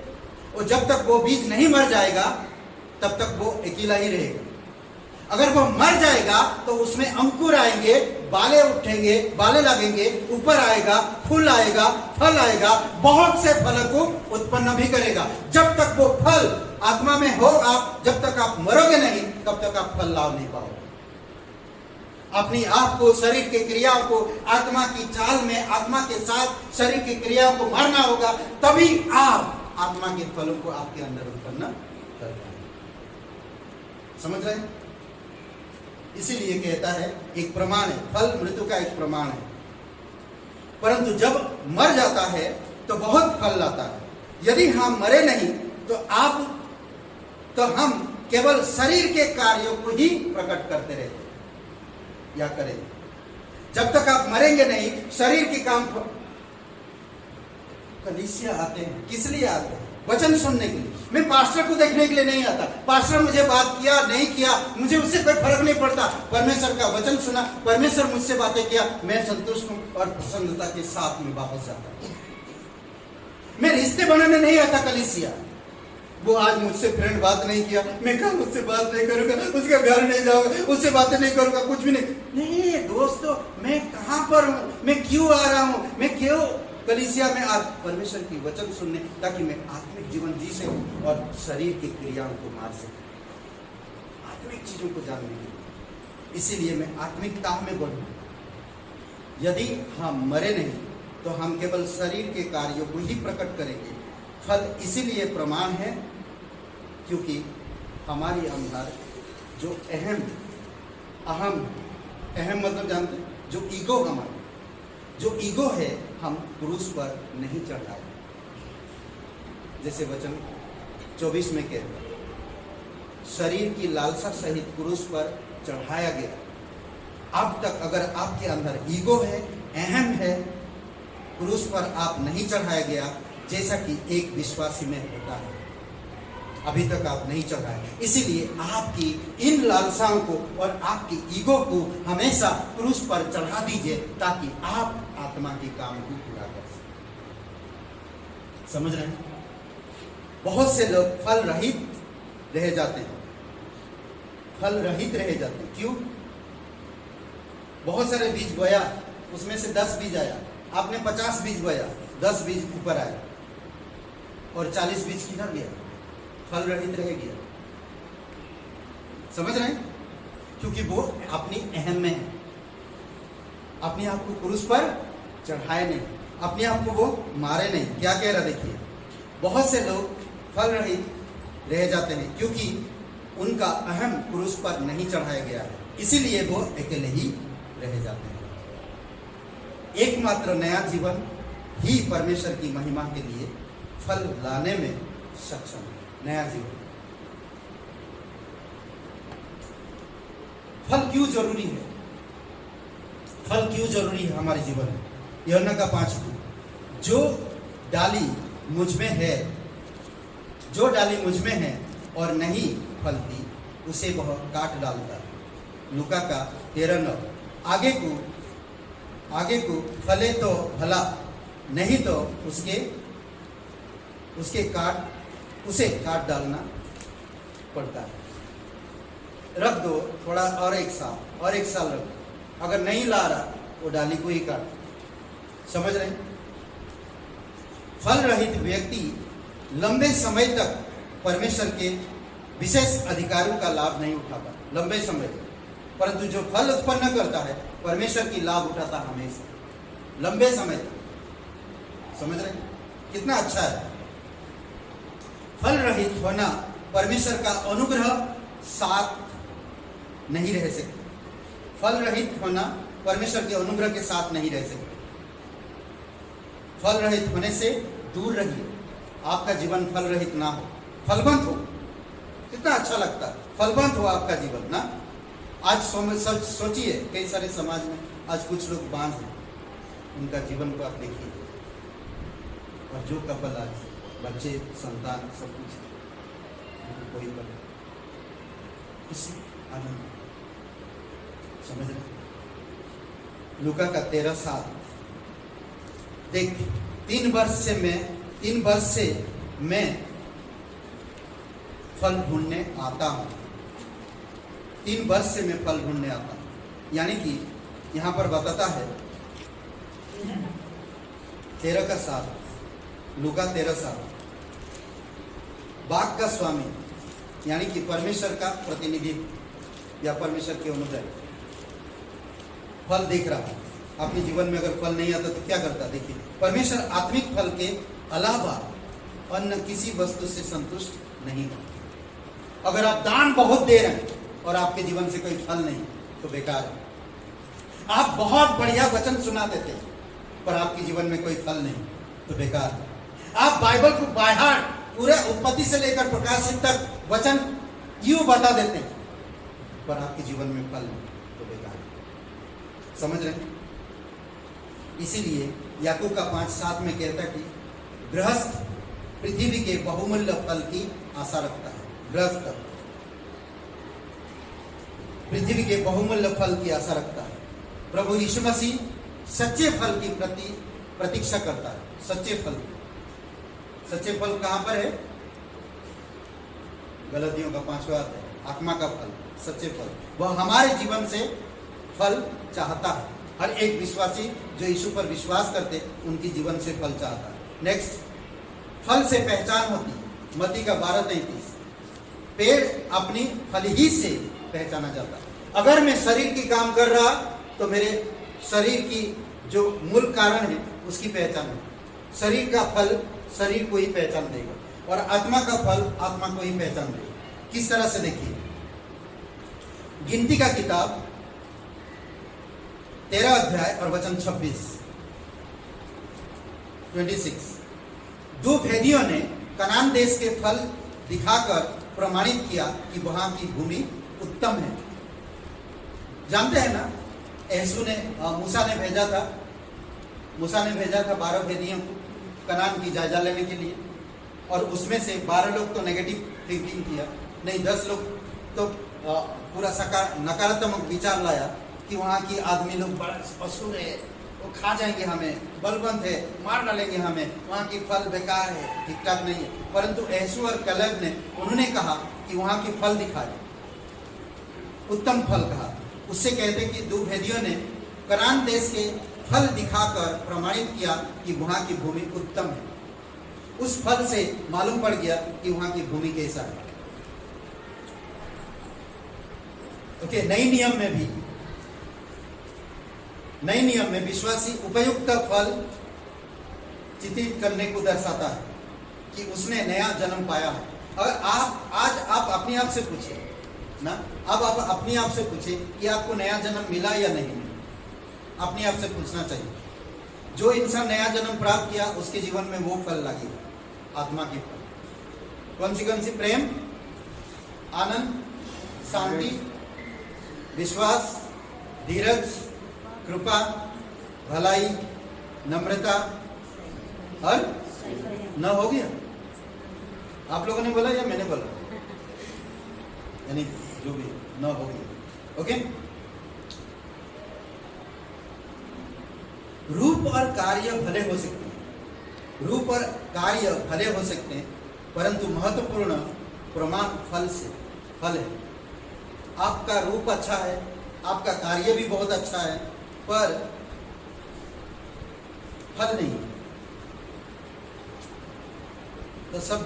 और जब तक वो बीज नहीं मर जाएगा तब तक वो अकेला ही रहेगा। अगर वो मर जाएगा तो उसमें अंकुर आएंगे, बाले उठेंगे, बाले लगेंगे, ऊपर आएगा, फूल आएगा, फल आएगा, बहुत से फलों को उत्पन्न भी करेगा। जब तक वो फल आत्मा में हो, आप जब तक आप मरोगे नहीं तब तक आप फल लाभ नहीं पाओगे। अपनी आप को, शरीर की क्रियाओं को आत्मा की चाल में आत्मा के साथ शरीर की क्रियाओं को मारना होगा, तभी आप आत्मा के फलों को आपके अंदर उत्पन्न कर पाएंगे। समझ रहे हैं? इसीलिए कहता है एक प्रमाण है, फल मृत्यु का एक प्रमाण है। परंतु जब मर जाता है तो बहुत फल लाता है। यदि हम मरे नहीं तो हम केवल शरीर के कार्यों को ही प्रकट करते रहते या करें। जब तक आप मरेंगे नहीं, शरीर के काम कलीसिया आते हैं, किस लिए आते हैं? वचन सुनने के लिए। मैं पास्टर को देखने के लिए नहीं आता। पास्टर मुझे बात किया नहीं किया मुझे उससे कोई फर्क नहीं पड़ता। परमेश्वर का वचन सुना, परमेश्वर मुझसे बातें किया, मैं संतुष्ट हूं और प्रसन्नता के साथ में वापस जाता हूं। मैं रिश्ते बनाने नहीं आता कलीसिया। वो आज मुझसे फ्रेंड बात नहीं किया, मैं कल उससे बात नहीं करूंगा, उसके घर नहीं जाऊंगा, उससे बातें नहीं करूंगा, कुछ भी नहीं दोस्तों, मैं कहां पर हूं, मैं क्यों आ रहा हूं, मैं क्यों कलीसिया में आज परमेश्वर की वचन सुनने, ताकि मैं आत्मिक जीवन जी सकूं और शरीर की क्रियाओं को मार सकूं, आत्मिक चीजों को जानने के लिए। इसीलिए मैं आत्मिकता में बढ़ूं। यदि हम मरे नहीं तो हम केवल शरीर के कार्यों को ही प्रकट करेंगे। फल इसीलिए प्रमाण है क्योंकि हमारी अंदर जो अहम मतलब जानते हैं, जो ईगो हमारा जो ईगो है हम क्रूस पर नहीं चढ़ाए। जैसे वचन 24 में कहता है, शरीर की लालसा सहित क्रूस पर चढ़ाया गया। अब तक अगर आपके अंदर ईगो है, अहम है, क्रूस पर आप नहीं चढ़ाया गया, जैसा कि एक विश्वासी में होता है, अभी तक आप नहीं चढ़ाए। इसीलिए आपकी इन लालसाओं को और आपकी ईगो को हमेशा क्रूस पर चढ़ा दीजिए, ताकि आप आत्मा के काम को पूरा कर सकें। समझ रहे हैं? बहुत से लोग फल रहित रह जाते हैं। फल रहित रह जाते हैं क्यों? बहुत सारे बीज बोया, उसमें से 10 बीज आया। आपने 50 बीज बोया, 10 बीज ऊपर आया और 40 बीज किधर गया? फल रहित रह गया। समझ रहे हैं? क्योंकि वो अपनी अहम में है, अपने आप को क्रूस पर चढ़ाए नहीं, अपने आप को वो मारे नहीं। क्या कह रहा देखिए, बहुत से लोग फल रहित रह जाते हैं क्योंकि उनका अहम क्रूस पर नहीं चढ़ाया गया है, इसीलिए वो अकेले ही रह जाते हैं। एकमात्र नया जीवन ही परमेश्वर की महिमा के लिए फल लाने में सक्षम है। नया जीवन। फल क्यों जरूरी है? फल क्यों जरूरी है हमारे जीवन में? यूहन्ना का 5, जो डाली मुझ में है, जो डाली मुझ में है और नहीं फलती उसे वह काट डालता है। लूका का 13:9। आगे को फले तो भला, नहीं तो उसे काट डालना पड़ता है। रख दो थोड़ा और एक साल रख दो, अगर नहीं ला रहा वो डाली को ही काट। समझ रहे? फल रहित व्यक्ति लंबे समय तक परमेश्वर के विशेष अधिकारों का लाभ नहीं उठाता, लंबे समय तक। परंतु जो फल उत्पन्न करता है परमेश्वर की लाभ उठाता हमेशा, लंबे समय तक। समझ रहे? कितना अच्छा है। फल रहित होना परमेश्वर का अनुग्रह साथ नहीं रह सकते। फल रहित होना परमेश्वर के अनुग्रह के साथ नहीं रह सकते। फल रहित होने से दूर रहिए। आपका जीवन फल रहित ना हो, फलवंत हो। कितना अच्छा लगता है, फलवंत हो आपका जीवन ना। आज सोचिए कई सारे समाज में आज कुछ लोग बांझ हैं, उनका जीवन को आप देखिए। और जो कपल आज बच्चे संतान सब कुछ कोई पर किसी आनंद। समझ रहे? लूका का 13:7। देख 3 वर्ष से मैं फल ढूंढने आता हूं। 3 वर्ष से मैं फल ढूंढने आता हूं। यानी कि यहां पर बताता है 13:7, लूका 13:7। बाग का स्वामी यानी कि परमेश्वर का प्रतिनिधि या परमेश्वर के अनुग्रह फल देख रहा है। अपने जीवन में अगर फल नहीं आता तो क्या करता? देखिए, परमेश्वर आत्मिक फल के अलावा अन्य किसी वस्तु से संतुष्ट नहीं होता। अगर आप दान बहुत दे रहे हैं और आपके जीवन से कोई फल नहीं तो बेकार है। आप बहुत बढ़िया वचन सुना देते हैं पर आपके जीवन में कोई फल नहीं तो बेकार है। आप बाइबल को बाय हार्ट पूरे उत्पत्ति से लेकर प्रकाशित तक वचन यूं बता देते हैं पर आपके जीवन में फल नहीं तो बेकार है। समझ रहे हैं? इसीलिए याकूब का 5:7 में कहता है कि गृहस्थ पृथ्वी के बहुमूल्य फल की आशा रखता है। गृहस्थ पृथ्वी के बहुमूल्य फल की आशा रखता है। प्रभु यीशु मसीह सच्चे फल की प्रतीक्षा करता है। सच्चे फल कहां पर है? गलतियों का 5वां अध्याय, आत्मा का फल, सच्चे फल। वह हमारे जीवन से फल चाहता है। हर एक विश्वासी जो यीशु पर विश्वास करते उनकी जीवन से फल चाहता है। नेक्स्ट, फल से पहचान होती है। मत्ती का 12:33। पेड़ अपनी फल ही से पहचाना जाता है। अगर मैं शरीर की काम कर रहा तो मेरे शरीर की जो मूल कारण है उसकी पहचान है। शरीर का फल शरीर को ही पहचान देगा और आत्मा का फल आत्मा को ही पहचान देगा। किस तरह से? देखिए, गिनती का किताब 13 अध्याय और वचन 26। 2 भेदियों ने कनान देश के फल दिखाकर प्रमाणित किया कि वहां की भूमि उत्तम है। जानते हैं ना, मूसा ने भेजा था 12 भेदियों को कनान की जायजा लेने के लिए और उसमें से 12 लोग तो नेगेटिव थिंकिंग किया, नहीं 10 लोग तो पूरा नकारात्मक विचार लाया कि वहाँ की आदमी लोग बड़ा पशु है, वो खा जाएंगे हमें, बलवंत है, मार डालेंगे हमें, वहाँ की फल बेकार है, ठीक ठाक नहीं है। परंतु यहोशू और कैलेब ने उन्होंने कहा कि वहाँ की फल दिखाए, उत्तम फल कहा। उससे कहते कि 2 भेदियों ने कनान देश के फल दिखाकर प्रमाणित किया कि वहाँ की भूमि उत्तम है। उस फल से मालूम पड़ गया कि वहाँ की भूमि कैसा है। ओके, नई नियम में विश्वासी उपयुक्त फल चित्रित करने को दर्शाता है कि उसने नया जन्म पाया है। और आज आप अपने आप से पूछिए ना, अब आप अपने आप से पूछिए कि आपको नया जन्म मिला या नहीं मिला। अपने आप से पूछना चाहिए। जो इंसान नया जन्म प्राप्त किया उसके जीवन में वो फल लगेगा, आत्मा के फल। कौन सी? प्रेम, आनंद, शांति, विश्वास, धीरज, कृपा, भलाई, नम्रता और न हो गया। आप लोगों ने बोला या मैंने बोला? यानी जो भी न हो गया। ओके। रूप और कार्य भले हो सकते हैं, रूप और कार्य भले हो सकते हैं, परंतु महत्वपूर्ण प्रमाण फल है। आपका रूप अच्छा है, आपका कार्य भी बहुत अच्छा है, पर फल नहीं। तो सब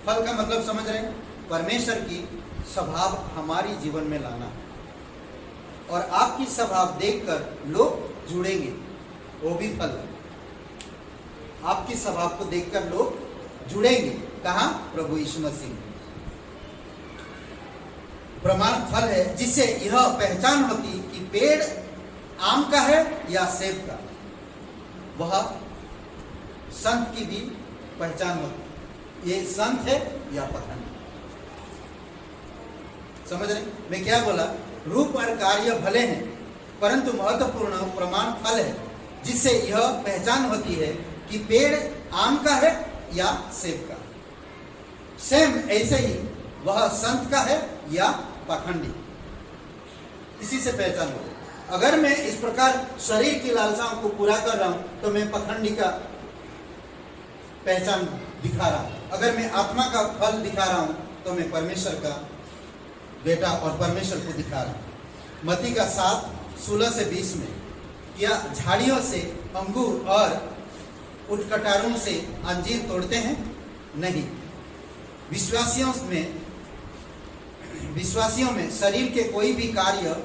फल का मतलब समझ रहे हैं? परमेश्वर की स्वभाव हमारी जीवन में लाना, और आपकी स्वभाव देखकर लोग जुड़ेंगे, वो भी फल है। आपकी स्वभाव को देखकर लोग जुड़ेंगे। कहाँ? प्रभु यीशु मसीह। प्रमाण फल है जिससे यह पहचान होती कि पेड़ आम का है या सेब का। वह संत की भी पहचान होती, ये संत है या पखंड। समझ रहे? मैं क्या बोला? रूप और कार्य भले हैं, परंतु महत्वपूर्ण प्रमाण फल है जिससे यह पहचान होती है कि पेड़ आम का है या सेब का। सेम ऐसे ही वह संत का है या पाखंडी, इसी से पहचान हो। अगर मैं इस प्रकार शरीर की लालसाओं को पूरा कर रहा हूं तो मैं पाखंडी का पहचान दिखा रहा हूं। अगर मैं आत्मा का फल दिखा रहा हूं तो मैं परमेश्वर का बेटा और परमेश्वर को दिखा रहा हूं। मत्ती का 7:16-20 में, क्या झाड़ियों से अंगूर और उटकटारों से अंजीर तोड़ते हैं? नहीं। विश्वासियों में शरीर के कोई भी कार्य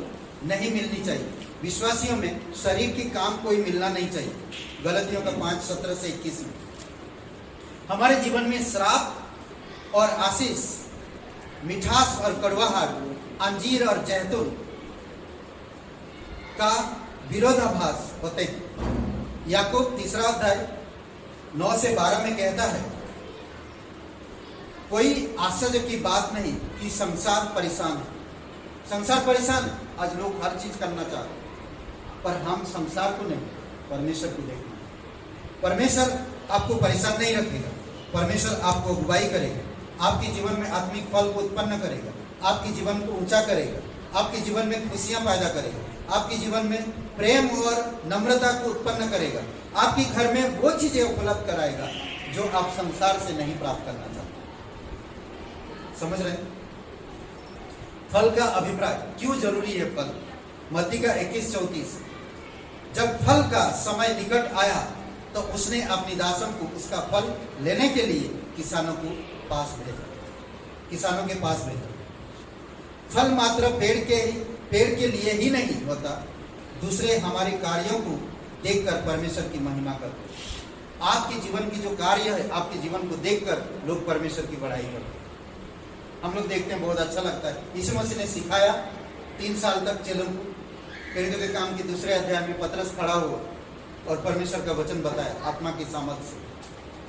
नहीं मिलनी चाहिए। विश्वासियों में शरीर के काम कोई मिलना नहीं चाहिए। गलतियों का 5:17-21 में। हमारे जीवन में श्राप और आशीष, मिठास और कड़वाहट, अंजीर और जैतून का विरोधाभास होते हैं। याकूब 3:9-12 में कहता है, कोई आश्चर्य की बात नहीं कि संसार परेशान है। संसार परेशान है। आज लोग हर चीज करना चाहते हैं, पर हम संसार को नहीं, परमेश्वर को देखना। परमेश्वर आपको परेशान नहीं रखेगा। परमेश्वर आपको अगुवाई करेगा, आपके जीवन में आत्मिक फल को उत्पन्न करेगा, आपके जीवन को ऊंचा करेगा, आपके जीवन में खुशियां पैदा करेगा, आपके जीवन में प्रेम और नम्रता को उत्पन्न करेगा, आपके घर में वो चीजें उपलब्ध कराएगा जो आप संसार से नहीं प्राप्त करना चाहते। समझ रहे हैं? फल का अभिप्राय क्यों जरूरी है? फल मत्ती का 21:34, जब फल का समय निकट आया तो उसने अपनी दासों को उसका फल लेने के लिए किसानों के पास भेजा। फल मात्र पेड़ के लिए ही नहीं होता, दूसरे हमारे कार्यों को देखकर परमेश्वर की महिमा करते हैं। आपके जीवन की जो कार्य है, आपके जीवन को देखकर लोग परमेश्वर की बड़ाई करते हैं। हम लोग देखते हैं, बहुत अच्छा लगता है। यीशु मसीह ने सिखाया 3 साल तक चेलों को। प्रेरितों के काम के 2 अध्याय में पतरस खड़ा हुआ और परमेश्वर का वचन बताया, आत्मा की सामर्थ से,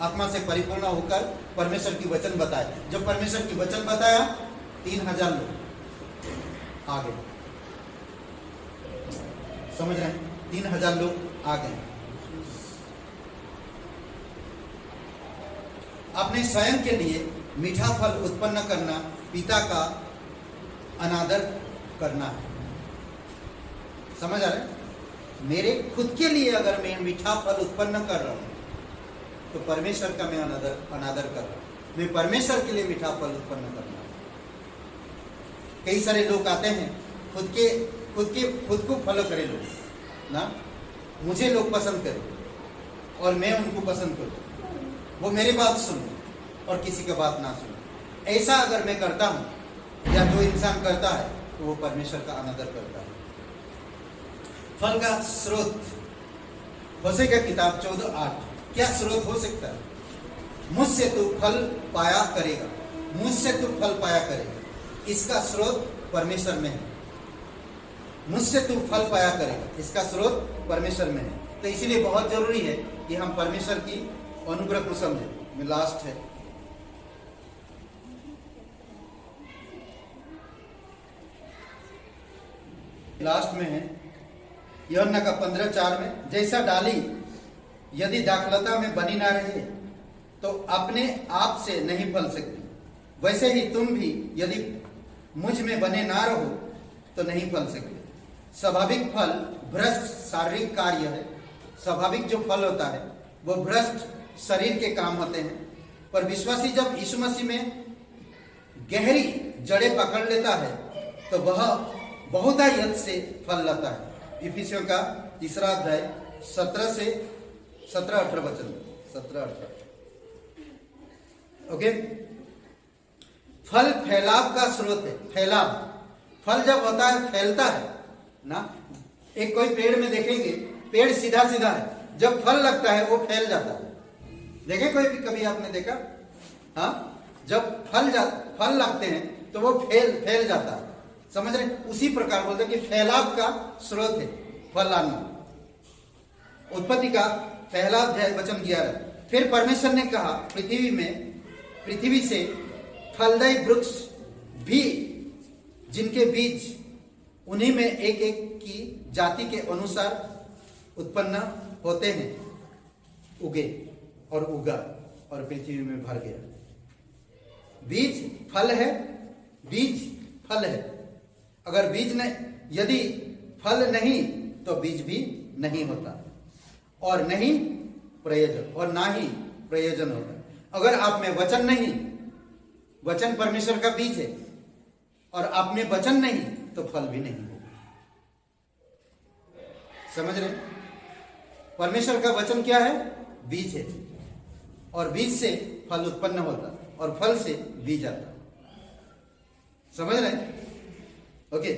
आत्मा से परिपूर्ण होकर परमेश्वर की वचन बताया। जब परमेश्वर की वचन बताया, 3000 लोग आ गए। समझ रहे हैं? 3000 लोग आ गए। अपने स्वयं के लिए मीठा फल उत्पन्न करना पिता का अनादर करना है। समझ आ रहा है? मेरे खुद के लिए अगर मैं मीठा फल उत्पन्न कर रहा हूं तो परमेश्वर का मैं अनादर कर रहा हूं। मैं परमेश्वर के लिए मीठा फल उत्पन्न कर रहा हूं। कई सारे लोग आते हैं, खुद को फॉलो करे लोग ना, मुझे लोग पसंद करें और मैं उनको पसंद करूं, वो मेरी बात सुने और किसी का बात ना सुने। ऐसा अगर मैं करता हूं या जो इंसान करता है तो वो परमेश्वर का अनादर करता है। फल का स्रोत, होशे का किताब 14:8, क्या स्रोत हो सकता है? मुझसे तू फल पाया करेगा, मुझसे तू फल पाया करेगा। इसका स्रोत परमेश्वर में है। मुझसे तू फल पाया करेगा, इसका स्रोत परमेश्वर में है। तो इसीलिए बहुत जरूरी है कि हम परमेश्वर की अनुग्रह को समझें। में लास्ट है, लास्ट में है यूहन्ना का 15:4 में, जैसा डाली यदि दाखलता में बनी ना रहे तो अपने आप से नहीं फल सकती, वैसे ही तुम भी यदि मुझ में बने ना रहो तो नहीं फल सकते। स्वाभाविक फल भ्रष्ट शारीरिक कार्य है। स्वाभाविक जो फल होता है वो भ्रष्ट शरीर के काम होते हैं, पर विश्वासी जब यीशु मसीह में गहरी जड़ें पकड़ लेता है तो वह बहुतायत से फल लाता है। इफिसियों का 3 अध्याय 17 से 17-18 वचन, 17-18। ओके, फल फैलाव का स्रोत है। फैलाव, फल जब होता है फैलता है ना। एक कोई पेड़ में देखेंगे, पेड़ सीधा सीधा है, जब फल लगता है वो फैल जाता है। देखे कोई भी, कभी आपने देखा? हाँ, जब फल लगते हैं तो वो फैल जाता है। समझ रहे? उसी प्रकार बोलते हैं कि फैलाव का स्रोत है फल लाना। उत्पत्ति का 1 अध्याय वचन 11। फिर परमेश्वर ने कहा, पृथ्वी से फलदायी वृक्ष भी जिनके बीज उन्हीं में एक एक की जाति के अनुसार उत्पन्न होते हैं उगे और उगा और पृथ्वी में भर गया। बीज फल है, बीज फल है। अगर बीज ने यदि फल नहीं तो बीज भी नहीं होता और नहीं प्रयोजन, और ना ही प्रयोजन होता। अगर आप में वचन नहीं, वचन परमेश्वर का बीज है, और आप में वचन नहीं तो फल भी नहीं होगा। समझ रहे? परमेश्वर का वचन क्या है? बीज है, और बीज से फल उत्पन्न होता और फल से बीज आता। समझ रहे? ओके,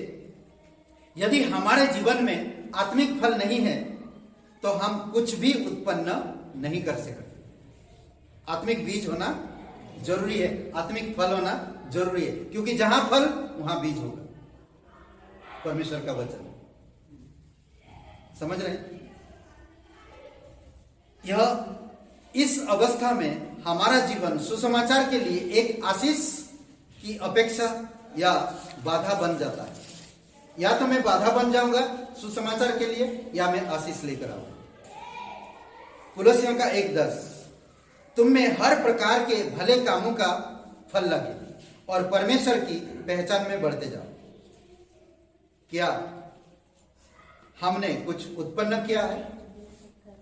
यदि हमारे जीवन में आत्मिक फल नहीं है तो हम कुछ भी उत्पन्न नहीं कर सकते। आत्मिक बीज होना जरूरी है, आत्मिक फल होना जरूरी है, क्योंकि जहां फल वहां बीज होगा। परमेश्वर का वचन, समझ रहे हैं? यह इस अवस्था में हमारा जीवन सुसमाचार के लिए एक आशीष की अपेक्षा या बाधा बन जाता है। या तो मैं बाधा बन जाऊंगा सुसमाचार के लिए, या मैं आशीष लेकर आऊंगा। कुलोसियों का 1:10, तुम में हर प्रकार के भले कामों का फल लगे और परमेश्वर की पहचान में बढ़ते जाओ। क्या हमने कुछ उत्पन्न किया है?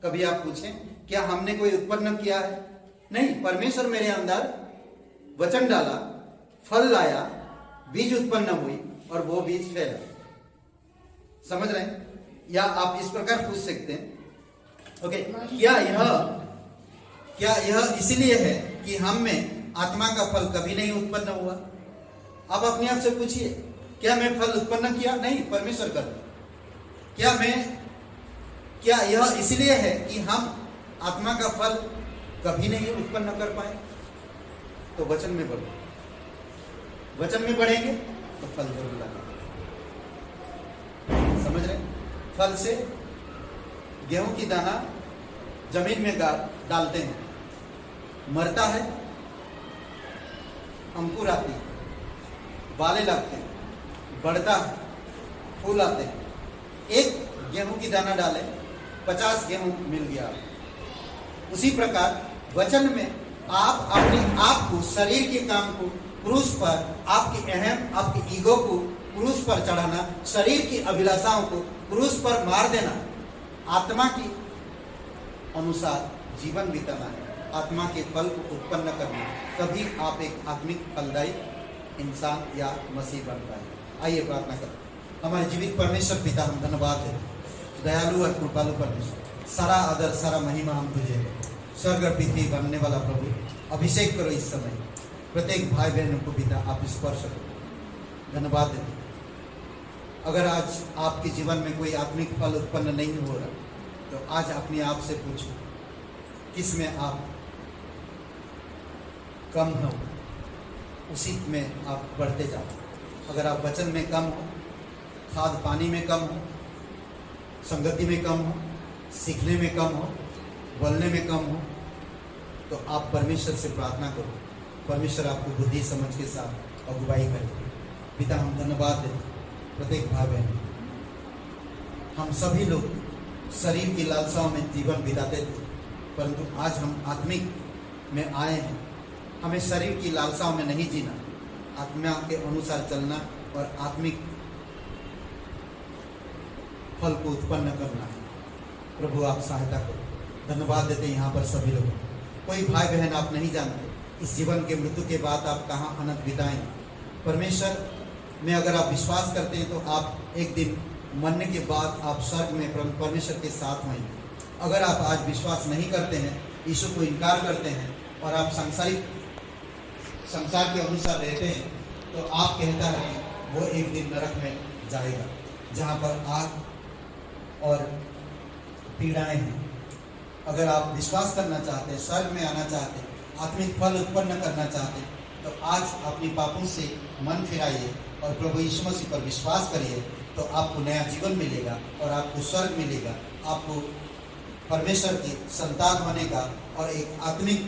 कभी आप पूछें, क्या हमने कोई उत्पन्न किया है? नहीं, परमेश्वर मेरे अंदर वचन डाला, फल लाया, बीज उत्पन्न हुई और वो बीज फैला। समझ रहे हैं? या आप इस प्रकार पूछ सकते हैं, ओके, क्या यह इसलिए है कि हम में आत्मा का फल कभी नहीं उत्पन्न हुआ? आप अपने आप से पूछिए, क्या मैं फल उत्पन्न किया? नहीं, परमेश्वर कर। क्या यह इसलिए है कि हम आत्मा का फल कभी नहीं उत्पन्न कर पाए? तो वचन में बढ़ो, वचन में बढ़ेंगे तो फल जरूर लगेगा। समझ रहे? फल से गेहूं की दाना जमीन में डालते हैं, मरता है, अंकुर आती है, बाले लगते हैं, बढ़ता है, फूल आते हैं। एक गेहूं की दाना डाले, 50 गेहूं मिल गया। उसी प्रकार वचन में आप अपने आप को, शरीर के काम को क्रूस पर, आपके ईगो को क्रूस पर चढ़ाना, शरीर की अभिलाषाओं को क्रूस पर मार देना, आत्मा की अनुसार जीवन बिताना है, आत्मा के फल को उत्पन्न करना, तभी आप एक आत्मिक फलदायी इंसान या मसीह बन पाए। आइए प्रार्थना करें। हमारे जीवित परमेश्वर पिता, हम धन्यवाद है, दयालु और कृपालु परमेश्वर, सारा आदर सारा महिमा हम तुझे, स्वर्ग और पृथ्वी बनने वाला प्रभु, अभिषेक करो इस समय प्रत्येक भाई बहनों को पिता, आप स्पर्श करो। धन्यवाद देते। अगर आज आपके जीवन में कोई आत्मिक फल उत्पन्न नहीं हो रहा तो आज अपने आप से पूछो, किस में आप कम हो, उसी में आप बढ़ते जाओ। अगर आप वचन में कम हो, खाद पानी में कम हो, संगति में कम हो, सीखने में कम हो, बोलने में कम हो, तो आप परमेश्वर से प्रार्थना करो, परमेश्वर आपको बुद्धि समझ के साथ अगुवाई करे। पिता, हम धन्यवाद देते प्रत्येक भाई बहन। हम सभी लोग शरीर की लालसाओं में जीवन बिताते थे, परंतु आज हम आत्मिक में आए हैं। हमें शरीर की लालसाओं में नहीं जीना, आत्मा के अनुसार चलना और आत्मिक फल को उत्पन्न करना है। प्रभु आप सहायता करो। धन्यवाद देते यहाँ पर सभी लोगों को। कोई भाई बहन आप नहीं जानते इस जीवन के मृत्यु के बाद आप कहाँ अनंत बिताएंगे। परमेश्वर में अगर आप विश्वास करते हैं तो आप एक दिन मरने के बाद आप स्वर्ग में परमेश्वर के साथ होंगे। अगर आप आज विश्वास नहीं करते हैं, यीशु को इनकार करते हैं और आप संसार के अनुसार रहते हैं, तो आप कहता है कि वो एक दिन नरक में जाएगा, जहाँ पर आग और पीड़ाएं हैं। अगर आप विश्वास करना चाहते हैं, स्वर्ग में आना चाहते हैं, आत्मिक फल उत्पन्न करना चाहते हैं, तो आज अपनी पापों से मन फिराइए और प्रभु यीशु मसीह पर विश्वास करिए, तो आपको नया जीवन मिलेगा और आपको स्वर्ग मिलेगा। आपको परमेश्वर की संतान होने का और एक आत्मिक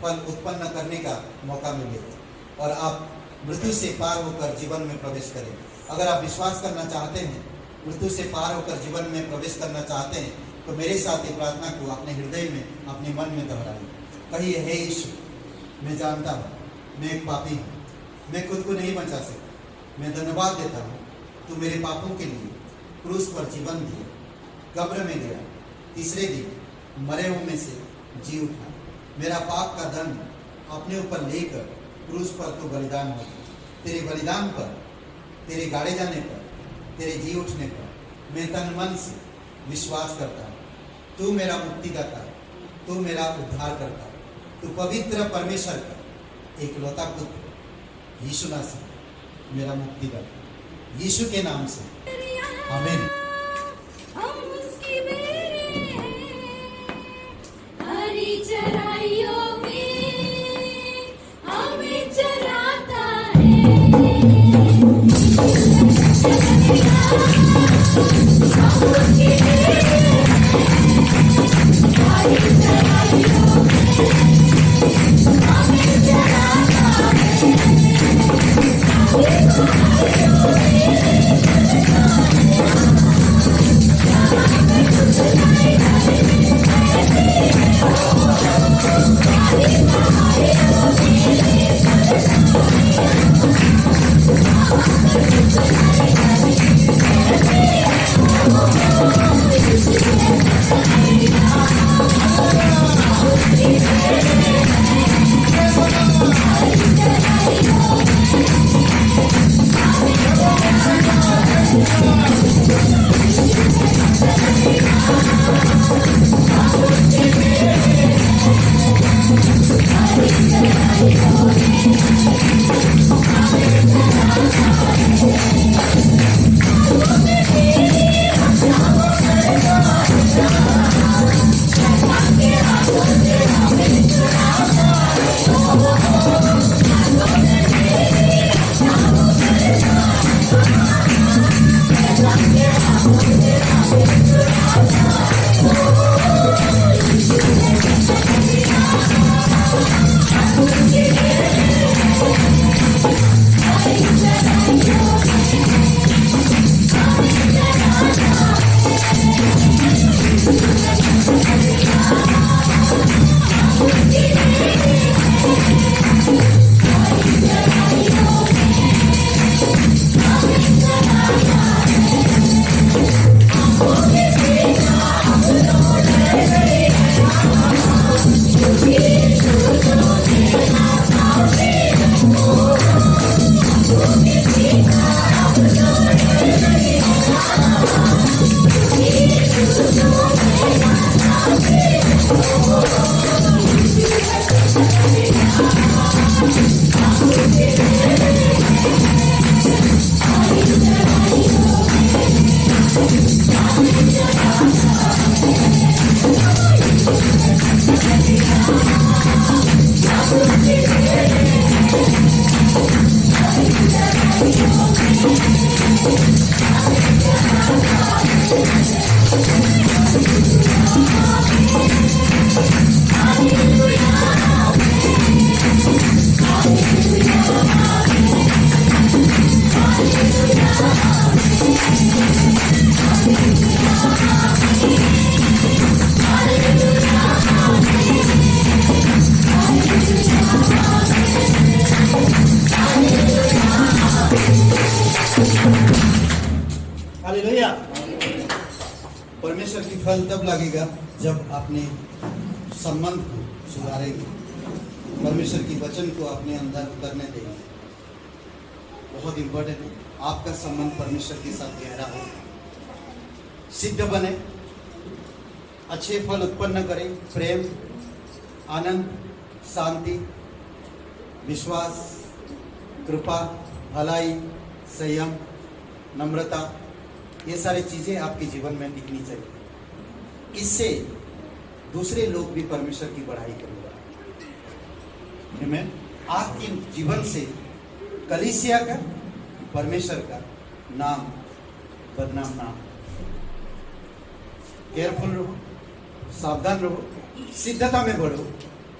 फल उत्पन्न करने का मौका मिलेगा और आप मृत्यु से पार होकर जीवन में प्रवेश करेंगे। अगर आप विश्वास करना चाहते हैं, मृत्यु से पार होकर जीवन में प्रवेश करना चाहते हैं, तो मेरे साथ ये प्रार्थना को अपने हृदय में, अपने मन में दोहराइए। कहिए, हे यीशु, मैं जानता हूँ मैं एक पापी हूँ, मैं खुद को नहीं बचा सकता। मैं धन्यवाद देता हूँ, तू मेरे पापों के लिए क्रूस पर जीवन दिए, कब्र में गया, तीसरे दिन मरे हुए में से जी उठा। मेरा पाप का दंड अपने ऊपर लेकर क्रूस पर तू बलिदान हो। तेरे बलिदान पर, तेरे गाड़े जाने पर, तेरे जी उठने पर मैं तन मन से विश्वास करता हूँ। तू मेरा मुक्तिदाता, तू मेरा उद्धार करता, तू पवित्र परमेश्वर का एकलौता पुत्र यीशु मसीह मेरा मुक्तिदाता। यीशु के नाम से आमीन। हम उसकी बेरे हरी चराइयों में हमें चराता है। हम उसकी बेरे हरी चराइयों में हमें चराता Thank you. हालेलुया। परमेश्वर की फल तब लगेगा जब अपने संबंध को सुधारेंगे, परमेश्वर की वचन को अपने अंदर उतरने देंगे। बहुत इंपॉर्टेंट है आपका संबंध परमेश्वर के साथ गहरा हो, सिद्ध बने, अच्छे फल उत्पन्न करें, प्रेम, आनंद, शांति, विश्वास, कृपा, भलाई, संयम, नम्रता, ये सारी चीजें आपके जीवन में दिखनी चाहिए। इससे दूसरे लोग भी परमेश्वर की बढ़ाई करेंगे। आमीन। आपके जीवन से कलीसिया का, परमेश्वर का नाम बदनाम ना हो। केयरफुल रहो, सावधान रहो, सिद्धता में बढ़ो,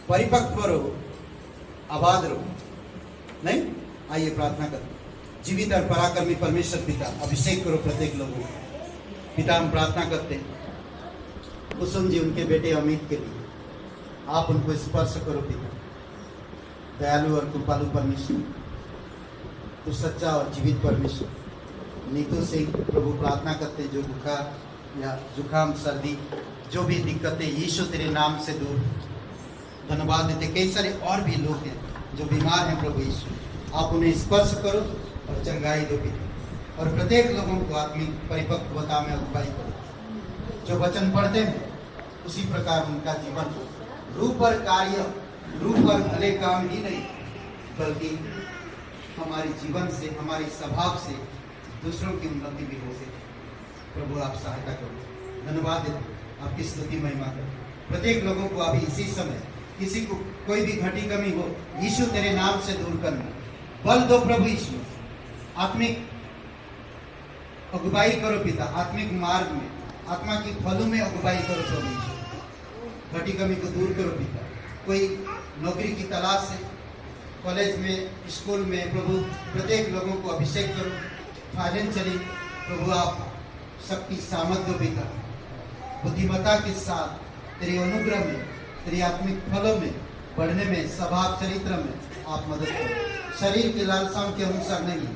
परिपक्व रहो, आबाद रहो। नहीं, आइए प्रार्थना करो। जीवित और पराक्रमी परमेश्वर पिता, अभिषेक करो प्रत्येक लोगों को। पिता, हम प्रार्थना करते हैं कुसुम जी, उनके बेटे अमित के लिए आप उनको स्पर्श करो पिता। दयालु और कृपालु परमेश्वर, तो सच्चा और जीवित परमेश्वर। नीतू सिंह प्रभु, प्रार्थना करते जो बुखार या जुकाम, सर्दी, जो भी दिक्कतें, यीशु तेरे नाम से दूर। धन्यवाद देते, कई सारे और भी लोग हैं जो बीमार हैं प्रभु यीशु, आप उन्हें स्पर्श करो और चंगाई दो पिता। और प्रत्येक लोगों को आत्मिक परिपक्वता में अगुवाई करो। जो वचन पढ़ते हैं उसी प्रकार उनका जीवन रूप और कार्य, रूप और भले काम ही नहीं, बल्कि हमारे जीवन से, हमारे स्वभाव से दूसरों की उन्नति भी हो सके। प्रभु आप सहायता करो। धन्यवाद देते, आपकी स्तुति महिमा करो। प्रत्येक लोगों को अभी इसी समय, किसी को कोई भी घटी कमी हो, यीशु तेरे नाम से दूर करना। बल दो प्रभु यीशु, आत्मिक अगुवाई करो पिता, आत्मिक मार्ग में, आत्मा की फलों में अगुवाई करो प्रभु यीशु। घटी कमी को दूर करो पिता। कोई नौकरी की तलाश से, कॉलेज में, स्कूल में, प्रभु प्रत्येक लोगों को अभिषेक करो। फाइनेंशियली प्रभु आप सबकी सामर्थ दो पिता। बुद्धिमत्ता के साथ तेरे अनुग्रह में, तेरी आत्मिक फलों में बढ़ने में, स्वभाव चरित्र में आप मदद करो। शरीर की लालसाओं के अनुसार नहीं,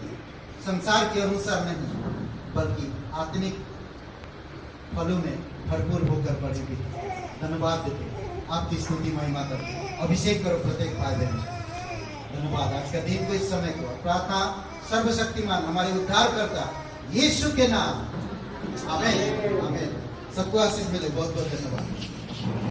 संसार के अनुसार नहीं, बल्कि आत्मिक फलों में भरपूर होकर बढ़े पिता। धन्यवाद देते, आपकी स्तुति महिमा करते, अभिषेक करो प्रत्येक भाई बहन। धन्यवाद आज का दिन को, इस समय को। प्रार्थना सर्वशक्तिमान हमारे उद्धार करता यीशु के नाम, आमीन आमीन। सबको आशीष मिले। बहुत बहुत धन्यवाद।